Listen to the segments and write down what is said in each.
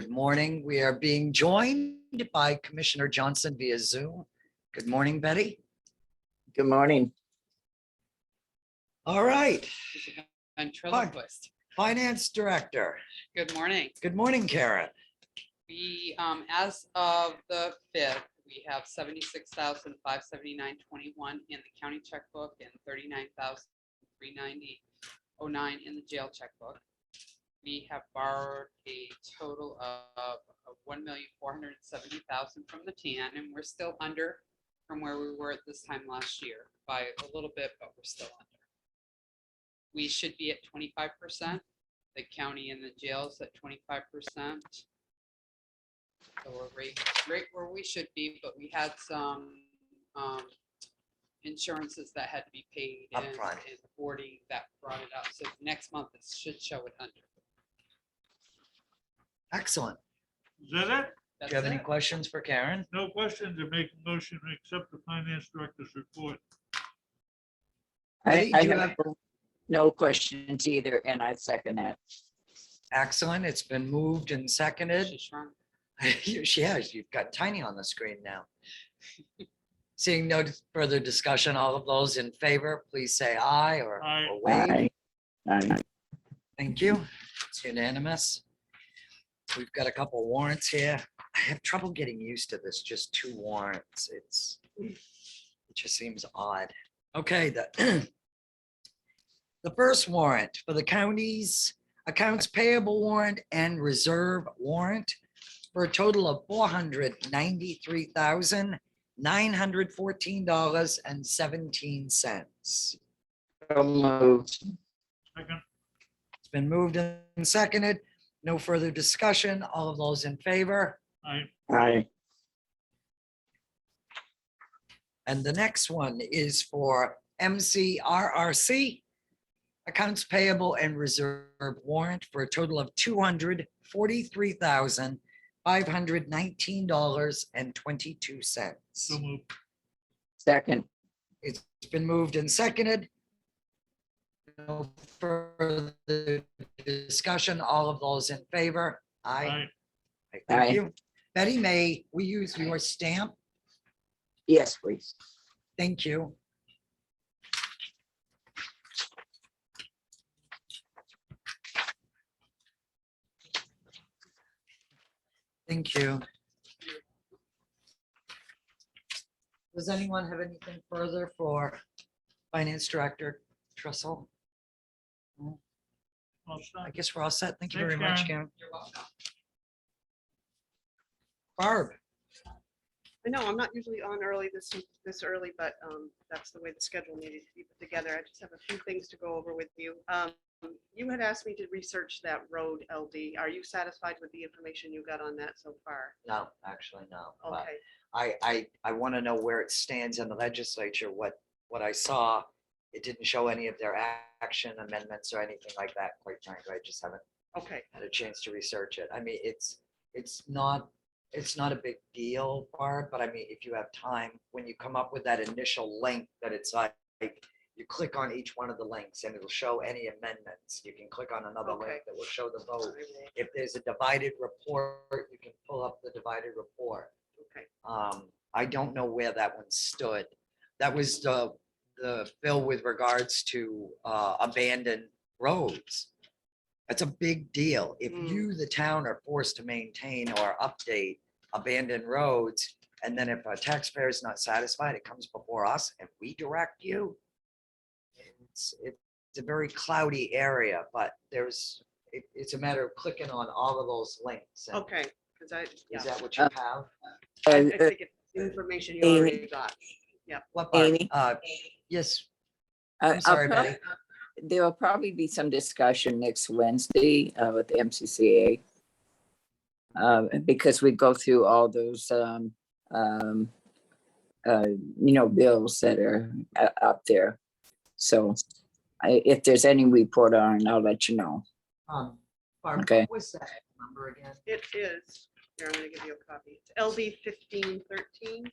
Good morning. We are being joined by Commissioner Johnson via Zoom. Good morning, Betty. Good morning. All right, Ventriloquist. Finance Director. Good morning. Good morning, Karen. We, as of the 5th, we have 76,579.21 in the county checkbook and 39,390.09 in the jail checkbook. We have borrowed a total of 1,470,000 from the TAN, and we're still under from where we were at this time last year by a little bit, but we're still under. We should be at 25%. The county and the jails at 25%. So we're right where we should be, but we had some insurances that had to be paid and Upfront. boarding that brought it up. So next month it should show it under. Excellent. Is that it? Do you have any questions for Karen? No questions, to make a motion to accept the finance director's report. Betty, I do you have no questions either, and I second that. Excellent. It's been moved and seconded. She shrunk. She has. You've got tiny on the screen now. Seeing no further discussion, all of those in favor, please say aye or Aye. wave. Aye. Aye. Thank you. It's unanimous. We've got a couple warrants here. I have trouble getting used to this, just 2 warrants. It just seems odd. Okay, the first warrant for the county's accounts payable warrant and reserve warrant for a total of $493,914.17. So moved. Second. It's been moved and seconded. No further discussion. All of those in favor? Aye. Aye. And the next one is for MCRRC, accounts payable and reserve warrant for a total of $243,519.22. So moved. Second. It's been moved and seconded. No further discussion. All of those in favor? Aye. Aye. Thank Aye. you. Betty, may we use your stamp? Yes, please. Thank you. Thank you. Does anyone have anything further for Finance Director Trussell? All set. I guess we're all set. Thank you Thanks, very much, Karen. Karen. You're welcome. Barb, I know I'm not usually on early this early, but that's the way the schedule needed to be put together. I just have a few things to go over with you. You had asked me to research that road, LD. Are you satisfied with the information you got on that so far? no, actually, no. But Okay, I want to know where it stands in the legislature. What I saw, it didn't show any of their action amendments or anything like that. Quite frankly, I just haven't okay, had a chance to research it. I mean, it's not a big deal, Barb, but I mean, if you have time, when you come up with that initial link that it's like you click on each one of the links and it'll show any amendments. You can click on another Okay. link that will show the vote. I will. If there's a divided report, you can pull up the divided report. Okay, I don't know where that one stood. That was the bill with regards to abandoned roads. That's a big deal. If you, the town, are forced to maintain or update abandoned roads, and then if a taxpayer is not satisfied, it comes before us and we direct you. It's a very cloudy area, but it's a matter of clicking on all of those links. And okay, because is that what you have? I think it's information you already got. What part? Amy? Yes, I'll I'm sorry, prob- Betty. There will probably be some discussion next Wednesday with the MCCA. Because we go through all those, bills that are up there. So if there's any report on, I'll let you know. Barb, Okay. what was that number again? It is, here, I'm gonna give you a copy. It's LD 1513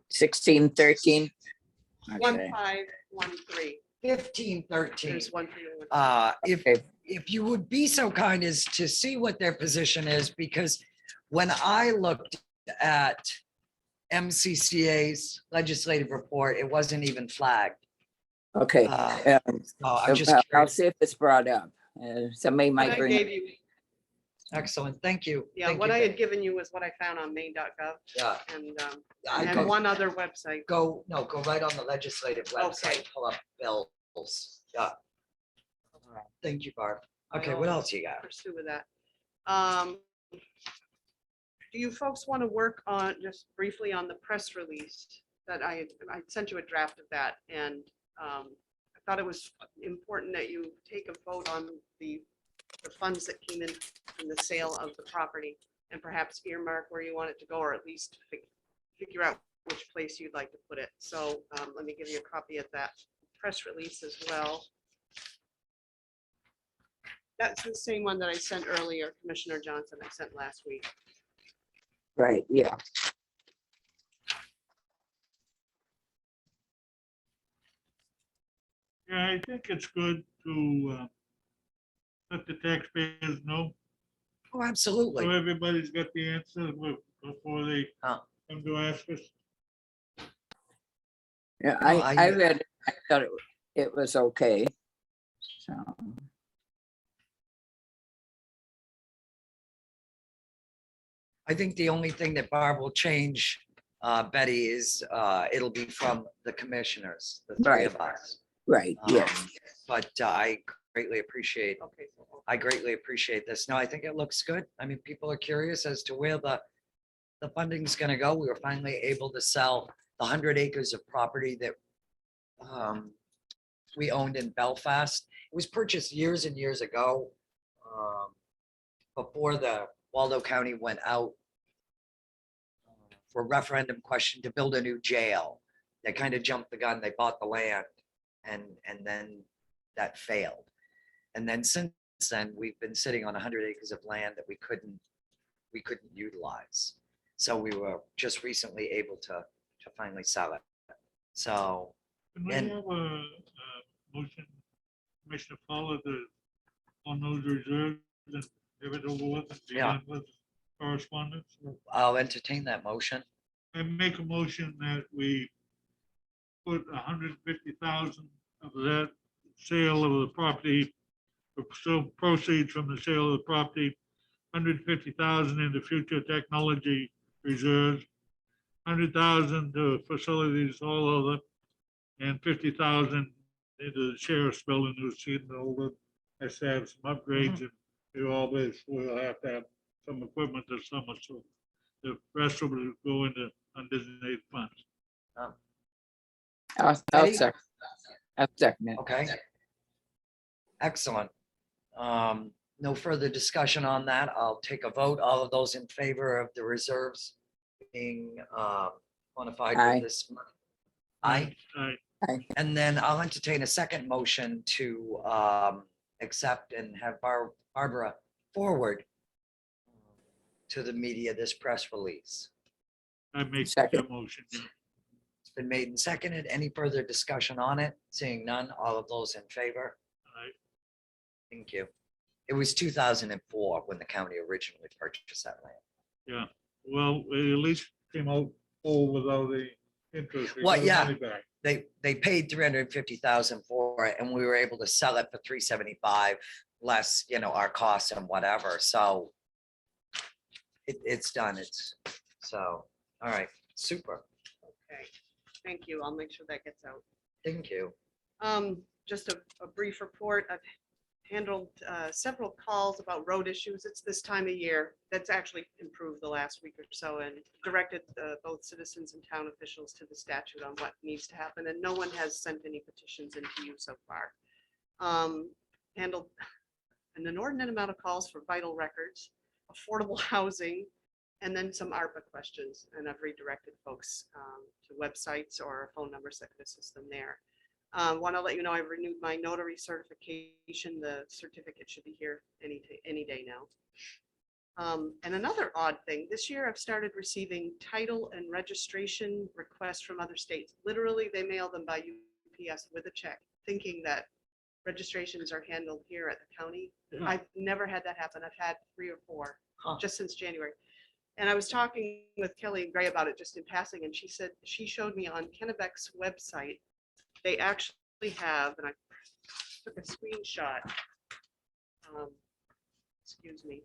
1613. Okay. 1513. 15, 13. There's one for you. Okay. If you would be so kind as to see what their position is, because when I looked at MCCA's legislative report, it wasn't even flagged. Okay. I'm just I'll curious. see if it's brought up. Somebody What might I bring gave it. you, Excellent, thank you. yeah, Thank what you, I Vic. had given you was what I found on maine.gov Yeah, and, I and go, one other website. go right on the legislative website, Okay. pull up bills. Yeah. Thank you, Barb. Okay, I'll what else you got? Pursue with that. Do you folks want to work on, just briefly on the press release that I sent you a draft of that, and I thought it was important that you take a vote on the funds that came in from the sale of the property, and perhaps earmark where you want it to go, or at least figure out which place you'd like to put it. So let me give you a copy of that press release as well. That's the same one that I sent earlier, Commissioner Johnson, I sent last week. Right, yeah. Yeah, I think it's good to let the taxpayers know, Oh, so absolutely. everybody's got the answer before they Huh. come to ask us. Yeah, No, I read, it. I thought it was okay. So, I think the only thing that Barb will change, Betty, is it'll be from the commissioners, the three Right. of us. right, yes. But I greatly appreciate Okay. this. No, I think it looks good. I mean, people are curious as to where the funding's gonna go. We were finally able to sell the 100 acres of property that we owned in Belfast. It was purchased years and years ago, before the Waldo County went out for referendum question to build a new jail. They kind of jumped the gun. They bought the land, and then that failed. And then since then, we've been sitting on 100 acres of land that we couldn't utilize. So we were just recently able to finally sell it. So Can we And- have a motion, Commissioner Fowler, on those reserves and give it over with and be Yeah. done with correspondence? I'll entertain that motion. I make a motion that we put 150,000 of that sale of the property, so proceeds from the sale of the property, 150,000 into future technology reserves, 100,000 to facilities all over, and 50,000 into the sheriff's building, who's seen over, has to have some upgrades, and we always will have to have some equipment this summer, so the rest will go into undesignated funds. I'll Betty? second. I'll second it. Okay. Excellent. No further discussion on that. I'll take a vote. All of those in favor of the reserves being quantified Aye. with this money? Aye. Aye. And then I'll entertain a second motion to accept and have Barbara forward to the media this press release. I make Second. that motion. It's been made and seconded. Any further discussion on it? Seeing none, all of those in favor? Aye. Thank you. It was 2004 when the county originally purchased that land. Yeah, well, we at least came out full without the interest. We Well, got the yeah. money back. They paid 350,000 for it, and we were able to sell it for 375 less, our costs and whatever. So it's done. All right, super. Okay, thank you. I'll make sure that gets out. Thank you. Just a brief report. I've handled several calls about road issues. It's this time of year. That's actually improved the last week or so, and directed both citizens and town officials to the statute on what needs to happen. And no one has sent any petitions into you so far. Handled an inordinate amount of calls for vital records, affordable housing, and then some ARPA questions. And I've redirected folks to websites or phone numbers that could assist them there. Want to let you know I've renewed my notary certification. The certificate should be here any day now. And another odd thing, this year I've started receiving title and registration requests from other states. Literally, they mail them by UPS with a check. thinking that registrations are handled here at the county. Yeah. I've never had that happen. I've had 3 or 4 Huh. just since January. And I was talking with Kelly Gray about it just in passing, and she said, she showed me on Kennebec website, they actually have, and I took a screenshot. Excuse me.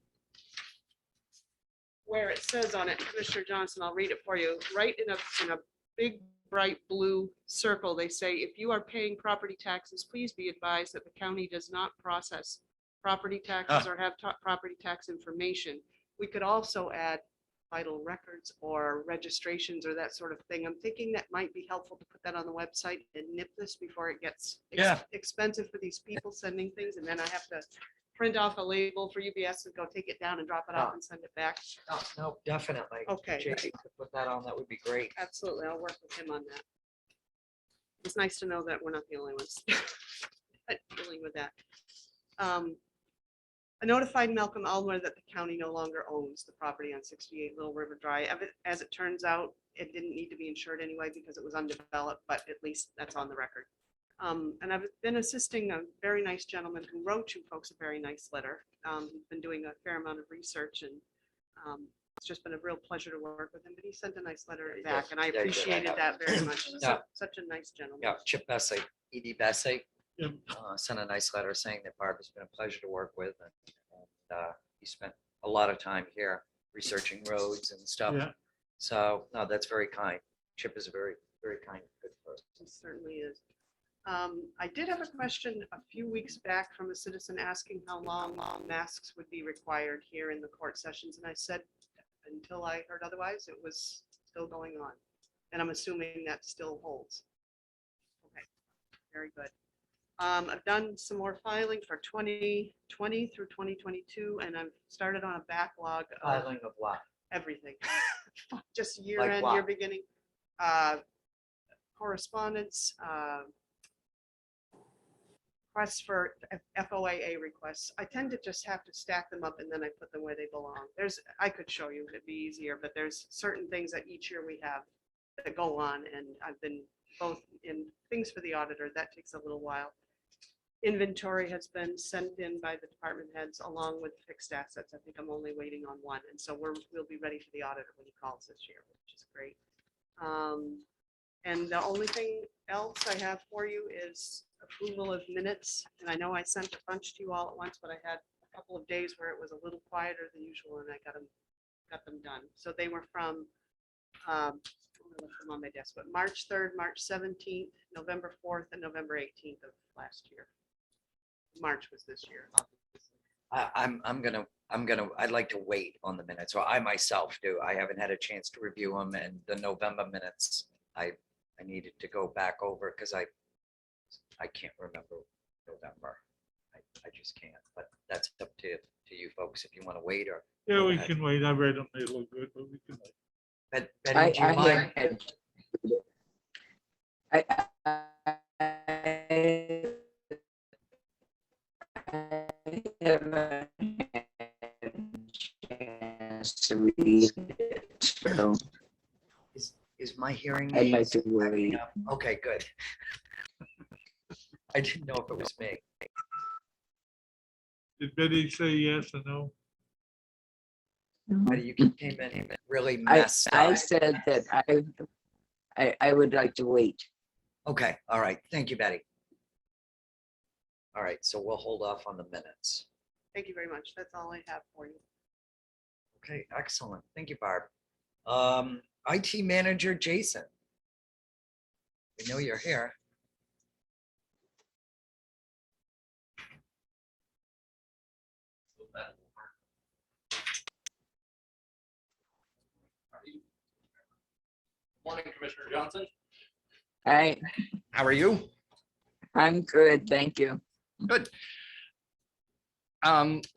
Where it says on it, Commissioner Johnson, I'll read it for you, right in a big bright blue circle, they say, if you are paying property taxes, please be advised that the county does not process property taxes or have property tax information. We could also add vital records or registrations or that sort of thing. I'm thinking that might be helpful to put that on the website and nip this before it gets expensive for these people sending things, and then I have to print off a label for UBS and go take it down and drop it off and send it back. No, definitely. Okay. Jason could put that on, that would be great. Absolutely, I'll work with him on that. It's nice to know that we're not the only ones dealing with that. I notified Malcolm Almer that the county no longer owns the property on 68 Little River Drive. As it turns out, it didn't need to be insured anyway because it was undeveloped, but at least that's on the record. And I've been assisting a very nice gentleman who wrote you folks a very nice letter. He's been doing a fair amount of research, and it's just been a real pleasure to work with him, but he sent a nice letter back, and I Yeah, he did. appreciated that very much. Yeah. Such a nice gentleman. Yeah, Chip Bessay, Edie Bessay, Yep. sent a nice letter saying that Barb has been a pleasure to work with, and he spent a lot of time here researching roads and stuff. Yeah. So, no, that's very kind. Chip is a very, very kind, good person. It certainly is. I did have a question a few weeks back from a citizen asking how long masks would be required here in the court sessions, and I said, until I heard otherwise, it was still going on. And I'm assuming that still holds. Okay, very good. I've done some more filing for 2020 through 2022, and I've started on a backlog of Filing of what? everything. Just year Like end, what? year beginning. Correspondence, requests for FOIA requests. I tend to just have to stack them up and then I put them where they belong. I could show you, it'd be easier, but there's certain things that each year we have that go on, and I've been both in things for the auditor, that takes a little while. Inventory has been sent in by the department heads along with fixed assets. I think I'm only waiting on one, and so we'll be ready for the auditor when he calls this year, which is great. And the only thing else I have for you is approval of minutes. And I know I sent a bunch to you all at once, but I had a couple of days where it was a little quieter than usual, and I got them done. So they were from, I left them on my desk, but March 3rd, March 17th, November 4th, and November 18th of last year. March was this year. I'd like to wait on the minutes, or I myself do. I haven't had a chance to review them, and the November minutes, I needed to go back over because I can't remember November. I just can't, but that's up to you folks if you want to wait or. Yeah, go we ahead. can wait. I read them. They look good, but we can wait. Betty, do you mind? Haven't had a chance to read it, so Is my hearing? I'd like aids to acting wait. up? Okay, good. I didn't know if it was me. Did Betty say yes or no? Betty, you came in really I messed I up. said that I would like to wait. Okay, all right. Thank you, Betty. All right, so we'll hold off on the minutes. Thank you very much. That's all I have for you. Okay, excellent. Thank you, Barb. IT manager, Jason. We know you're here. Morning, Commissioner Johnson. How are you? I'm good, thank you. Good.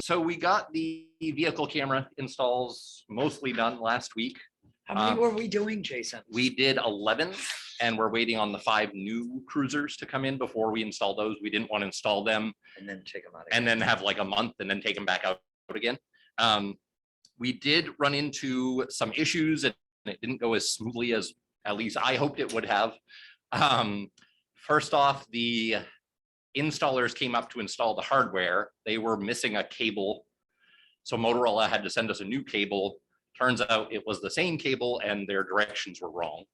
So we got the vehicle camera installs mostly done last week. How many were we doing, Jason? We did 11 and we're waiting on the 5 new cruisers to come in before we install those. We didn't want to install them And then take them out. and again. then have like a month and then take them back out again. We did run into some issues and it didn't go as smoothly as at least I hoped it would have. First off, the installers came up to install the hardware, they were missing a cable. So Motorola had to send us a new cable. Turns out it was the same cable and their directions were wrong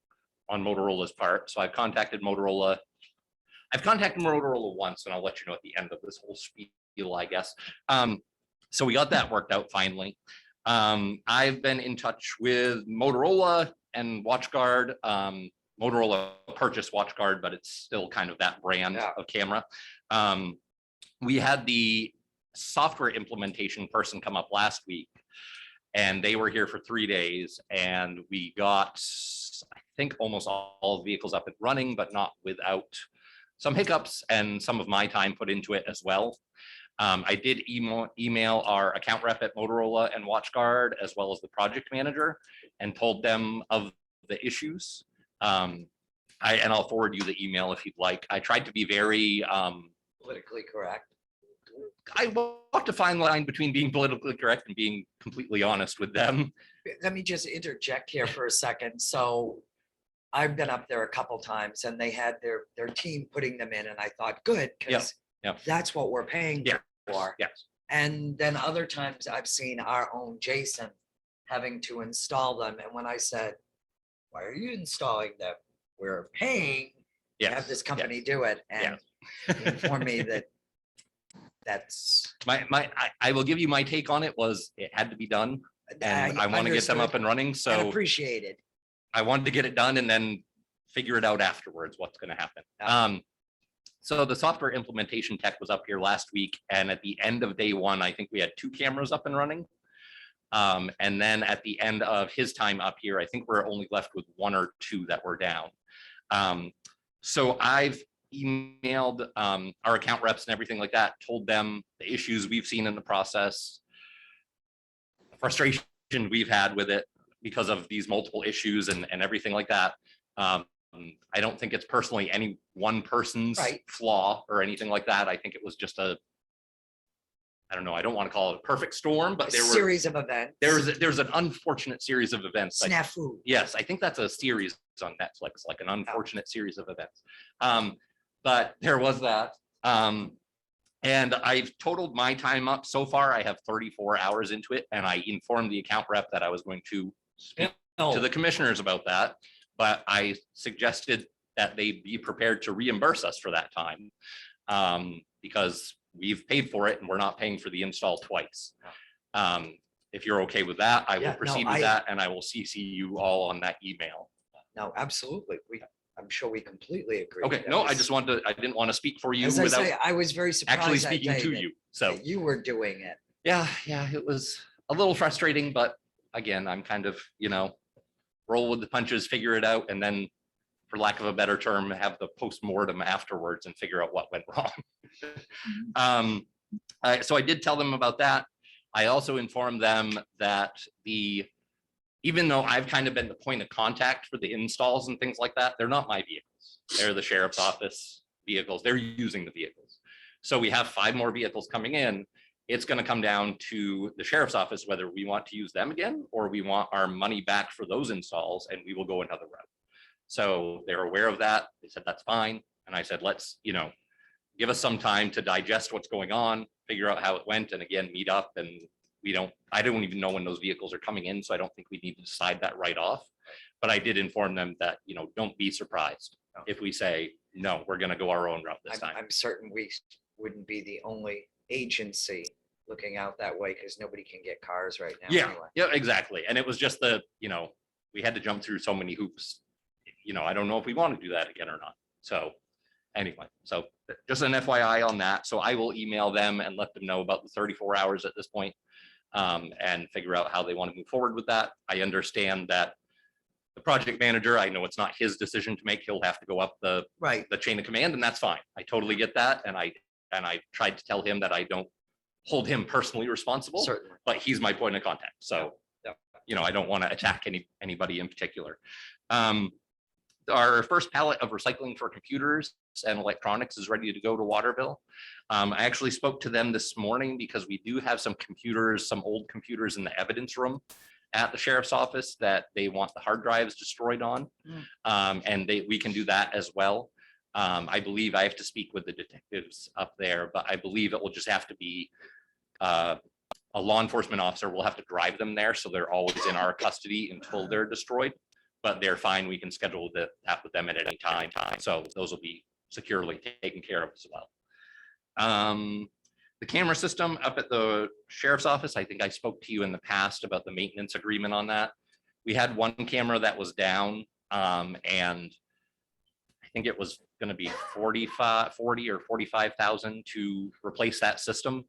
on Motorola's part. So I've contacted Motorola. I've contacted Motorola once, and I'll let you know at the end of this whole spiel, I guess. So we got that worked out finally. I've been in touch with Motorola and WatchGuard. Motorola purchased WatchGuard, but it's still kind of that brand of camera. We had the software implementation person come up last week, and they were here for 3 days, and we got, I think, almost all the vehicles up and running, but not without some hiccups and some of my time put into it as well. I did email our account rep at Motorola and WatchGuard, as well as the project manager, and told them of the issues. And I'll forward you the email if you'd like. I tried to be very Politically correct. I walked a fine line between being politically correct and being completely honest with them. Let me just interject here for a second. So I've been up there a couple times and they had their team putting them in, and I thought, good, because that's what we're paying for. Yes. And then other times I've seen our own Jason having to install them. And when I said, why are you installing them? We're paying to have this company do it. And he informed me that that's I will give you my take on it. Was it had to be done, and I want to get them up and running. and So appreciated. I wanted to get it done and then figure it out afterwards what's going to happen. So the software implementation tech was up here last week, and at the end of day one, I think we had 2 cameras up and running. And then at the end of his time up here, I think we're only left with 1 or 2 that were down. So I've emailed our account reps and everything like that, told them the issues we've seen in the process, frustration we've had with it because of these multiple issues and everything like that. I don't think it's personally any one person's flaw or anything like that. I think it was just I don't know, I don't want to call it a perfect storm, but there were series of events. there's an unfortunate series of events. Snafu. Yes, I think that's a series on Netflix, like an unfortunate series of events. But there was that. And I've totaled my time up so far. I have 34 hours into it, and I informed the account rep that I was going to speak to the commissioners about that. But I suggested that they be prepared to reimburse us for that time, because we've paid for it and we're not paying for the install twice. If you're okay with that, I will proceed with that, and I will CC you all on that email. No, absolutely. I'm sure we completely agree. Okay, no, I didn't want to speak for you As I without say, I was very surprised actually that speaking day to that- you. So that you were doing it. yeah, it was a little frustrating, but again, I'm kind of, roll with the punches, figure it out, and then, for lack of a better term, have the post-mortem afterwards and figure out what went wrong. So I did tell them about that. I also informed them that even though I've kind of been the point of contact for the installs and things like that, they're not my vehicles. They're the sheriff's office vehicles. They're using the vehicles. So we have 5 more vehicles coming in. It's going to come down to the sheriff's office whether we want to use them again or we want our money back for those installs, and we will go another route. So they're aware of that. They said that's fine. And I said, let's, give us some time to digest what's going on, figure out how it went, and again, meet up. And I don't even know when those vehicles are coming in, so I don't think we need to decide that right off. But I did inform them that, don't be surprised if we say, no, we're going to go our own route this time. I'm certain we wouldn't be the only agency looking out that way, because nobody can get cars right now. Yeah, anyway. yeah, exactly. And it was just we had to jump through so many hoops. I don't know if we want to do that again or not. So anyway, so just an FYI on that. So I will email them and let them know about the 34 hours at this point, and figure out how they want to move forward with that. I understand that the project manager, I know it's not his decision to make. He'll have to go up the chain of command, and that's fine. I totally get that. And I tried to tell him that I don't hold him personally responsible, Certainly. but he's my point of contact. So, I don't want to attack anybody in particular. Our first pallet of recycling for computers and electronics is ready to go to Waterville. I actually spoke to them this morning because we do have some old computers in the evidence room at the sheriff's office that they want the hard drives destroyed on. And we can do that as well. I believe I have to speak with the detectives up there, but I believe it will just have to be a law enforcement officer will have to drive them there, so they're always in our custody until they're destroyed. But they're fine. We can schedule that with them at any time. So those will be securely taken care of as well. The camera system up at the sheriff's office, I think I spoke to you in the past about the maintenance agreement on that. We had one camera that was down, and I think it was going to be 40 or 45,000 to replace that system.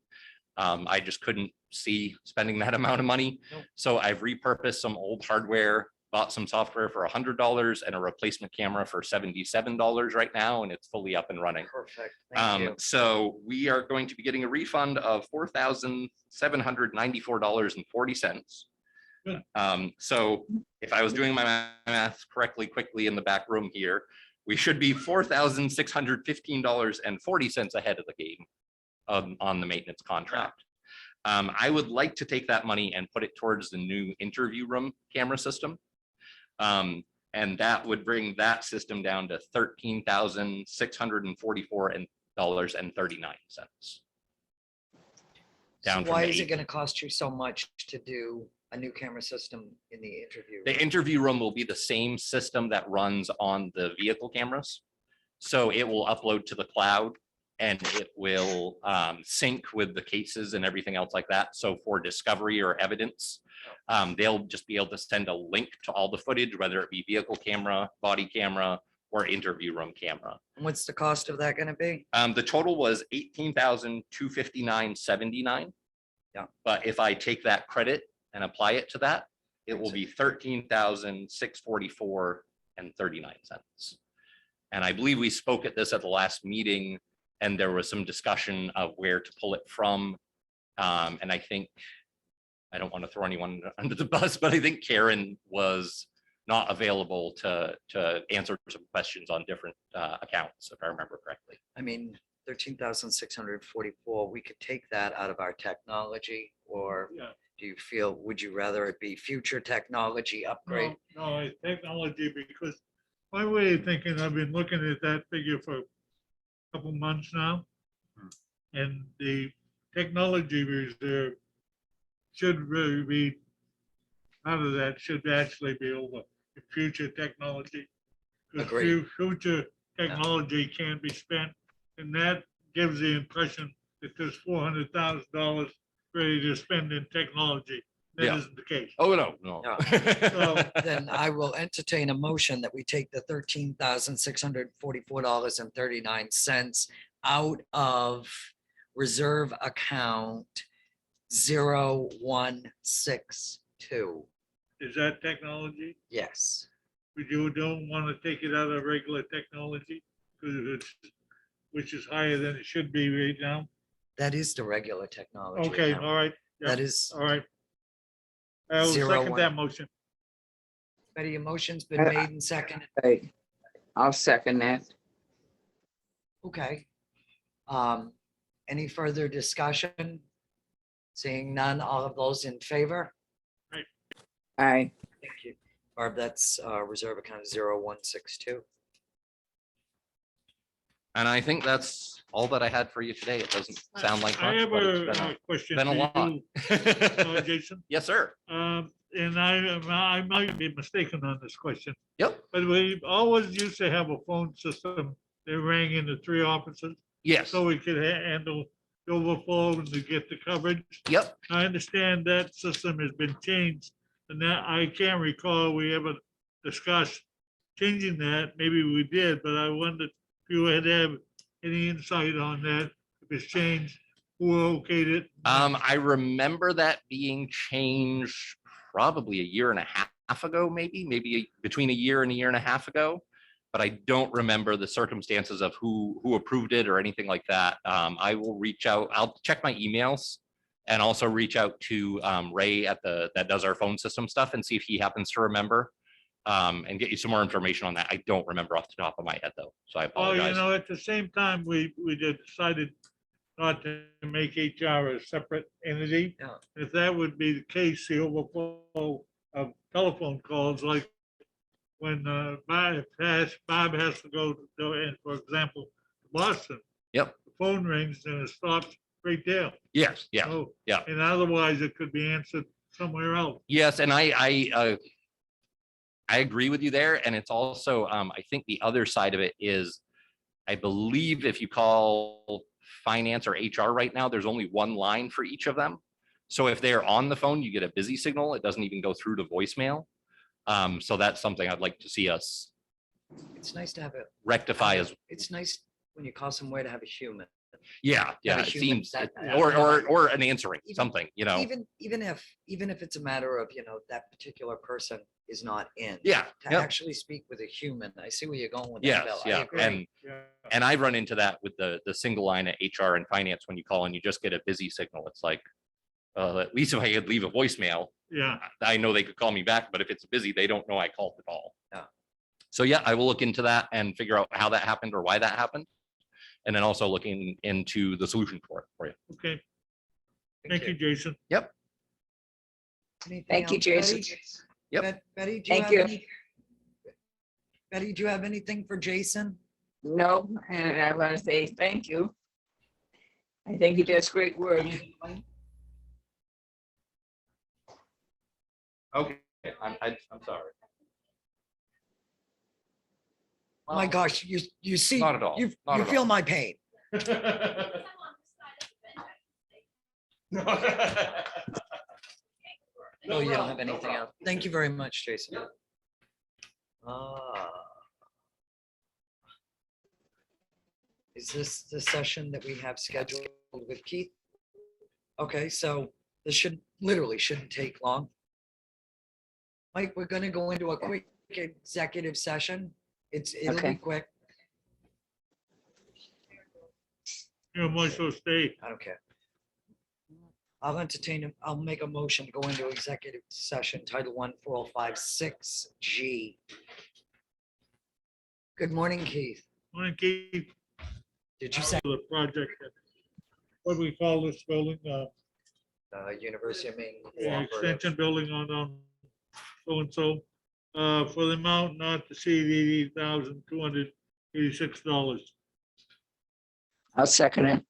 I just couldn't see spending that amount of money. Nope. So I've repurposed some old hardware, bought some software for $100 and a replacement camera for $77 right now, and it's fully up and running. Perfect. Thank you. So we are going to be getting a refund of $4,794.40. Good. So if I was doing my math correctly, quickly in the back room here, we should be $4,615.40 ahead of the game on the maintenance contract. I would like to take that money and put it towards the new interview room camera system. And that would bring that system down to $13,644.39. Down So why from is the it going to cost you so much to do a new camera system in the interview? The interview room will be the same system that runs on the vehicle cameras. So it will upload to the cloud and it will sync with the cases and everything else like that. So for discovery or evidence, they'll just be able to send a link to all the footage, whether it be vehicle camera, body camera, or interview room camera. And what's the cost of that going to be? The total was $18,259.79. Yeah. But if I take that credit and apply it to that, it will be $13,644.39. And I believe we spoke at this at the last meeting, and there was some discussion of where to pull it from. And I think, I don't want to throw anyone under the bus, but I think Karen was not available to answer some questions on different accounts, if I remember correctly. I mean, 13,644, we could take that out of our technology, or Yeah. do you feel, would you rather it be future technology upgrade? No, it's technology, because my way of thinking, I've been looking at that figure for a couple months now. And the technology reserve should really be, out of that should actually be over the future technology. Because Agreed. future technology can be spent, and that gives the impression that there's $400,000 ready to spend in technology. That Yeah. isn't the case. Oh, no. Then I will entertain a motion that we take the $13,644.39 out of reserve account 0162. Is that technology? Yes. But you don't want to take it out of regular technology, which is higher than it should be right now? That is the regular technology. Okay, account. all right. That is, All right. I will second that motion. Betty, your motion's been made and seconded. Right. I'll second that. Okay. Any further discussion? Seeing none, all of those in favor? Aye. Thank you. Barb, that's reserve account 0162. And I think that's all that I had for you today. It doesn't sound like I much, have but it's a question. been a lot. for you, Jason, Yes, sir. and I might be mistaken on this question, Yep. but we always used to have a phone system that rang into 3 offices, Yes. so we could handle the overflow and to get the coverage. Yep. I understand that system has been changed, and that I can't recall we ever discussed changing that. Maybe we did, but I wondered if you had any insight on that, if it's changed, who okayed it. I remember that being changed probably a year and a half ago, maybe between a year and a half ago. But I don't remember the circumstances of who approved it or anything like that. I will reach out. I'll check my emails and also reach out to Ray that does our phone system stuff and see if he happens to remember and get you some more information on that. I don't remember off the top of my head though, so I Well, apologize. at the same time, we decided not to make HR a separate entity. Yeah. If that would be the case, the overflow of telephone calls like when Bob has to go, in, for example, to Boston. Yep. The phone rings and it stops right there. Yes, yeah, So, yeah. and otherwise it could be answered somewhere else. yes, and I agree with you there, and it's also, I think the other side of it is, I believe if you call finance or HR right now, there's only one line for each of them. So if they're on the phone, you get a busy signal. It doesn't even go through to voicemail. So that's something I'd like to see us It's nice to have it. rectify as, It's nice when you call somewhere to have a human. yeah, Have a it human seems, that- or an answering, Even- something, you know, Even if it's a matter of, that particular person is not in. yeah, To yeah, actually speak with a human. I see where you're going with that, yes, Bill. I yeah, agree. and Yeah. And I run into that with the single line at HR and finance. When you call and you just get a busy signal, it's like, at least if I could leave a voicemail, Yeah, I know they could call me back, but if it's busy, they don't know I called at all. Yeah. So yeah, I will look into that and figure out how that happened or why that happened. And then also looking into the solution for it. okay. Thank you, Jason. Anything Thank you, else, Jason. Betty? Yep. Betty, do you Thank have you. any? Betty, do you have anything for Jason? No, and I want to say thank you. I think he does great work. Okay, I'm sorry. Oh my gosh, you see, Not at all, you not you at feel all. my pain. No, you don't have anything else. Thank you very much, Jason. Is this the session that we have scheduled with Keith? Okay, so this literally shouldn't take long. Mike, we're gonna go into a quick executive session. It'll be Okay. quick. You might as well stay. I don't care. I'll make a motion to go into executive session, Title 14056G. Good morning, Keith. Want to keep Did you say the project, what do we call this building? University of Maine? Yeah, Cooperative? extension building on so-and-so, for the amount not to exceed $80,286. I'll second it.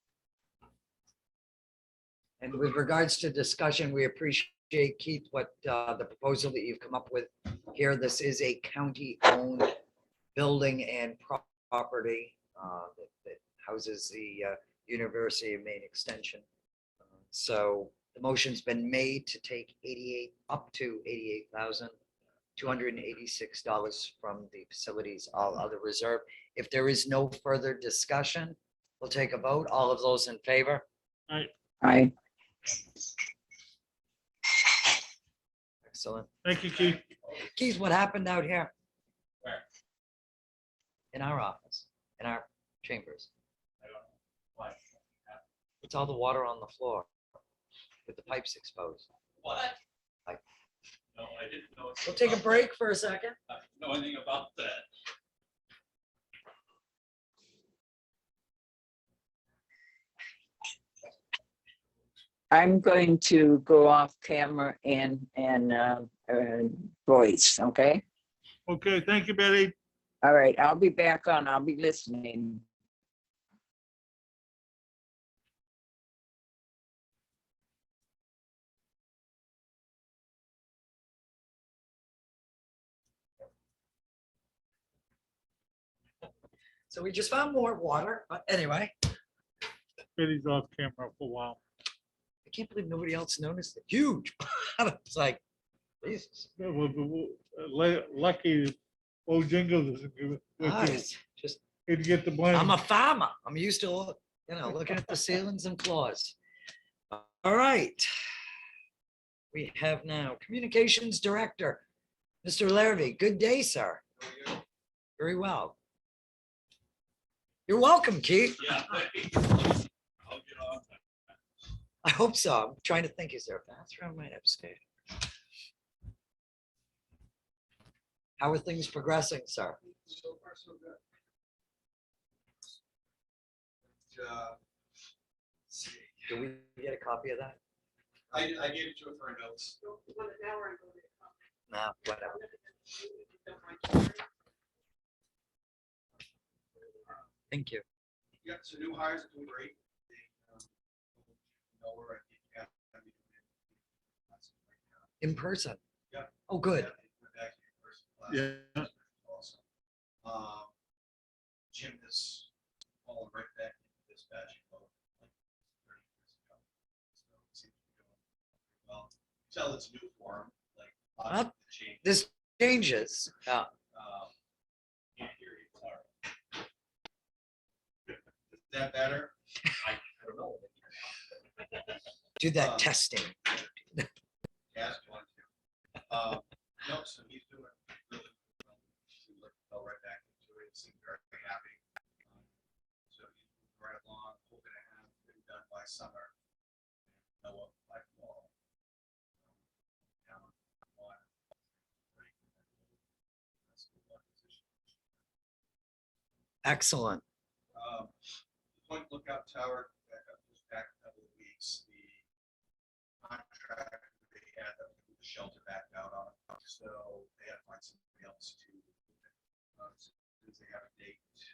And with regards to discussion, we appreciate, Keith, what the proposal that you've come up with here. This is a county-owned building and property that houses the University of Maine Extension. So the motion's been made to take up to $88,286 from the facilities, all other reserve. If there is no further discussion, we'll take a vote. All of those in favor? Aye. Excellent. Thank you, Keith. Keith, what happened out here? In our office, in our chambers. It's all the water on the floor with the pipes exposed. What? Like- No, I didn't know. We'll take a break for a second. I didn't know anything about that. I'm going to go off camera and voice, okay? Okay, thank you, Betty. All right, I'll be back on. I'll be listening. So we just found more water, but anyway, Betty's off camera for a while. I can't believe nobody else noticed it. Huge. It's like, Jesus. Lucky old Jingle doesn't give it. Nice. Just, He'd get the blame. I'm a farmer. I'm used to, looking at the ceilings and floors. All right. We have now Communications Director, Mr. Larrabee. Good day, sir. Very well. You're welcome, Keith. Yeah. I'll get off. I hope so. I'm trying to think, is there a bathroom right upstairs? How are things progressing, sir? So far, so good. See, Do we get a copy of that? I gave it to her for her notes. No, whatever. Thank you. Yeah, so new hires are doing great. They, know where I think, yeah, I mean, right now. In person. Yeah. Oh, good. Yeah, they went back to in person last Yeah. week. Awesome. Jim is falling right back into dispatching mode like 30 years ago. So it seems to be going pretty well. Tell it's new for him, like a lot of the change. This changes. Can't hear you, sorry. Is that better? I don't know. Do that testing. Yes, one, two. No, so he's doing really well. He fell right back into it, seemed very happy. So he's moving right along, hoping to have it done by summer. Noah by fall. Down one. Excellent. Point Lookout Tower, just back a couple of weeks, the contract they had to move the shelter back out on, so they had to find somebody else to. Since they have a date, it's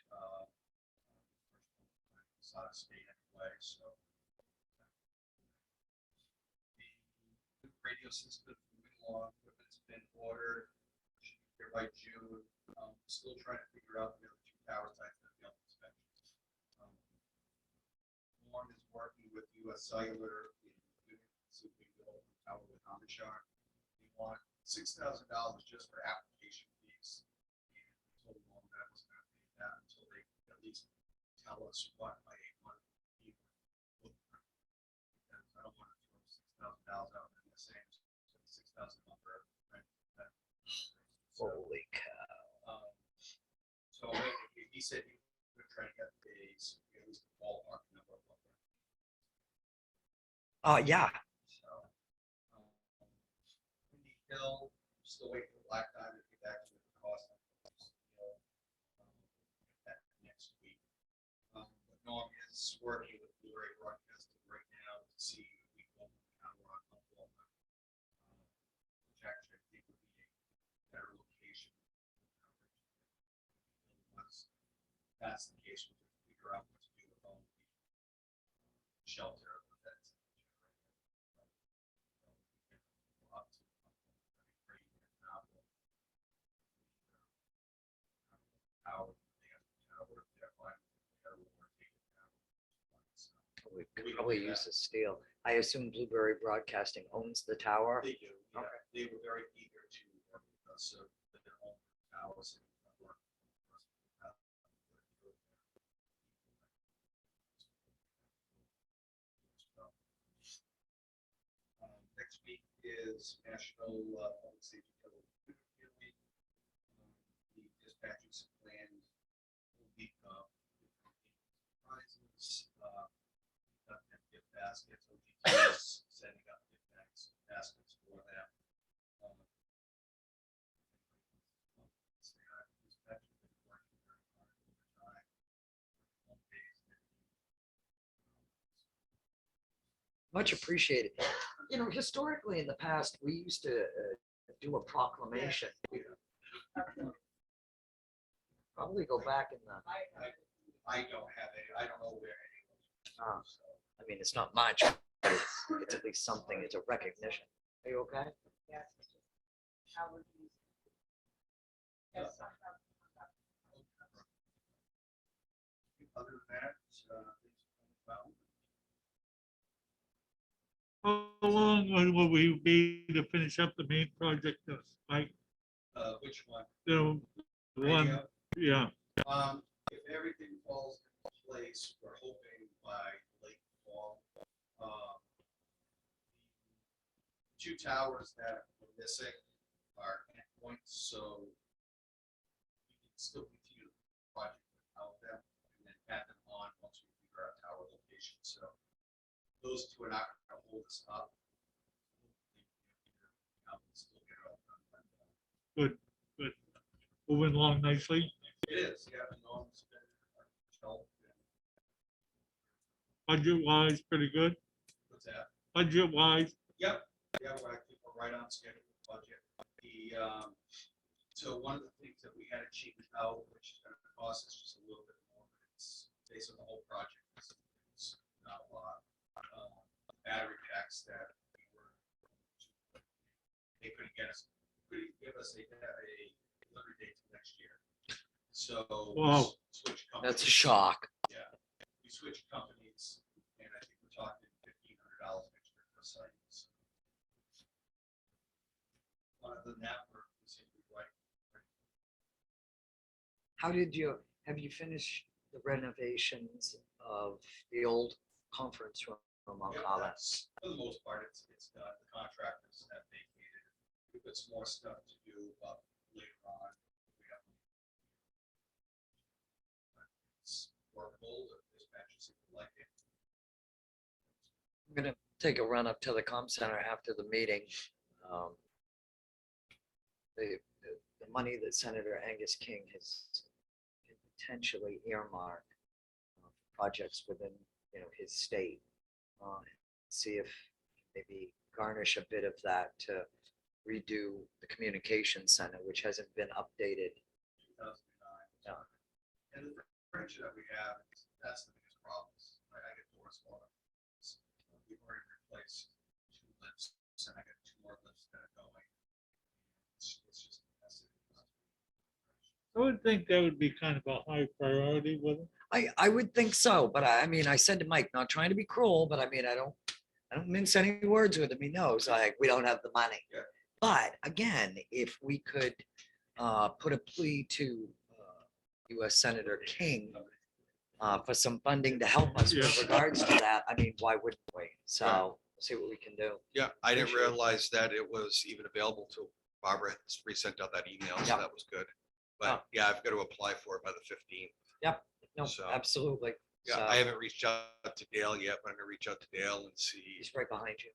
out of state anyway, so. The radio system moving along, equipment's been ordered, should be here by June. Still trying to figure out the other two tower sites that the inspections. Norm is working with US Cellular in Superville Tower with Amishar. They want $6,000 just for application fees. And I told Norm that I was going to pay that until they at least tell us what my 8-month fee would look like. Because I don't want to throw $6,000 out in the same $6,000 number. Right? So, Holy cow. so he said he would try to get days, at least a ballpark number of what they're. Yeah. So, Windy Hill, still waiting for Black Diamond to get back to the cost. That next week. But Norm is working with Blu-ray Broadcasting right now to see if we can how we're on Oklahoma. Which actually I think would be a better location. Once that's the case, we'll figure out what to do with all the shelter. That's We could probably use the steel. I assume Blueberry Broadcasting owns the tower. They do, yeah. Okay. They were very eager to work with us, so their own towers and work. Next week is National Public Safety Code Week. The dispatchers planned a week of prizes, got them gift baskets, OGTs, sending out gift baskets for them. Dispatchers been working very hard overtime. Long days, Much appreciated. You know, historically in the past, we used to do a proclamation. Probably go back in the, I don't have any, I don't know where any of Ah. those. So, I mean, it's not much, but it's at least something. It's a recognition. Are you okay? Other than that, well, How long will we be to finish up the main project, Mike? which one? The one, Radio? yeah, If everything falls into place, we're hoping by late fall. Two towers that were missing are endpoints, so we can still continue the project without them and then add them on once we figure out tower location. So those two are not going to hold us up. Still get it all done, but, good. Moving along nicely. it is, yeah, the norms been help. Budget wise, pretty good. What's that? Budget wise, Yep, yeah, I think we're right on schedule with budget. The So one of the things that we had to cheap out, which is gonna cost us just a little bit more, but it's based on the whole project. It's not a lot. Battery packs that we were, they couldn't give us a delivery date till next year. So. we Wow. switched That's a companies. shock. Yeah, we switched companies, and I think we're talking $1,500 extra per site. So, other than that, we seem to be right. Have you finished the renovations of the old conference room on Yeah, Collins? For the most part, it's done. The contractors have vacated. We've got some more stuff to do later on. We have. It's workable, the dispatchers seem to like it. I'm gonna take a run up to the comm center after the meeting. Um, The money that Senator Angus King has potentially earmarked projects within, his state. See if maybe garnish a bit of that to redo the communication center, which hasn't been updated. 2009. Yeah. And the furniture that we have, that's the biggest problem. I get doors for it. We've already replaced 2 lifts, and I got 2 more lifts that are going. It's just a mess. I would think that would be kind of a high priority with it. I would think so, but I mean, I said to Mike, not trying to be cruel, but I mean, I don't mince any words with him. He knows, like, we don't have the money. Yeah. But again, if we could put a plea to US Senator King for some funding to help us with Yeah. regards to that, I mean, why wouldn't we? So we'll see what we can do. Yeah, I didn't Appreciate it. realize that it was even available till Barbara had resent out that email, so Yeah. that was good. But yeah, I've got to apply for it by the 15th. No, So, absolutely. Yeah, So, I haven't reached out to Dale yet, but I'm gonna reach out to Dale and see, he's right behind you.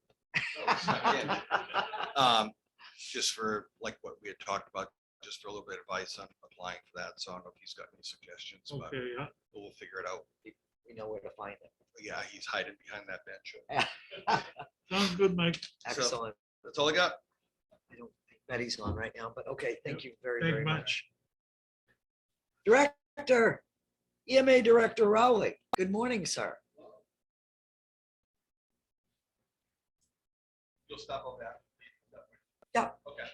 just for like what we had talked about, just for a little bit of advice on applying for that. So I don't know if he's got any suggestions, but Okay, yeah. we'll figure it out. We know where to find it. But yeah, he's hiding behind that bench. Sounds good, Mike. Excellent. That's all I got. I don't think Betty's on right now, but okay, thank you very, Thank very you much. Director, EMA Director Rowley, good morning, sir. You'll stop on that. Yeah. Okay.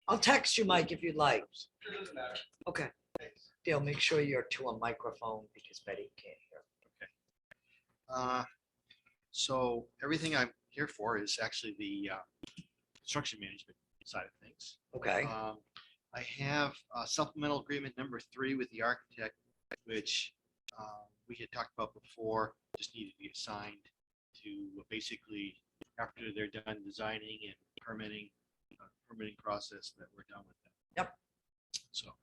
I'll text you, Mike, if you'd like. Sure, doesn't matter. Okay, Thanks. Dale, make sure you're to a microphone because Betty can't hear. So everything I'm here for is actually the construction management side of things. Okay, I have supplemental agreement number 3 with the architect, which we had talked about before, just needed to be assigned to basically, after they're done designing and permitting process, that we're done with that. Yep. So.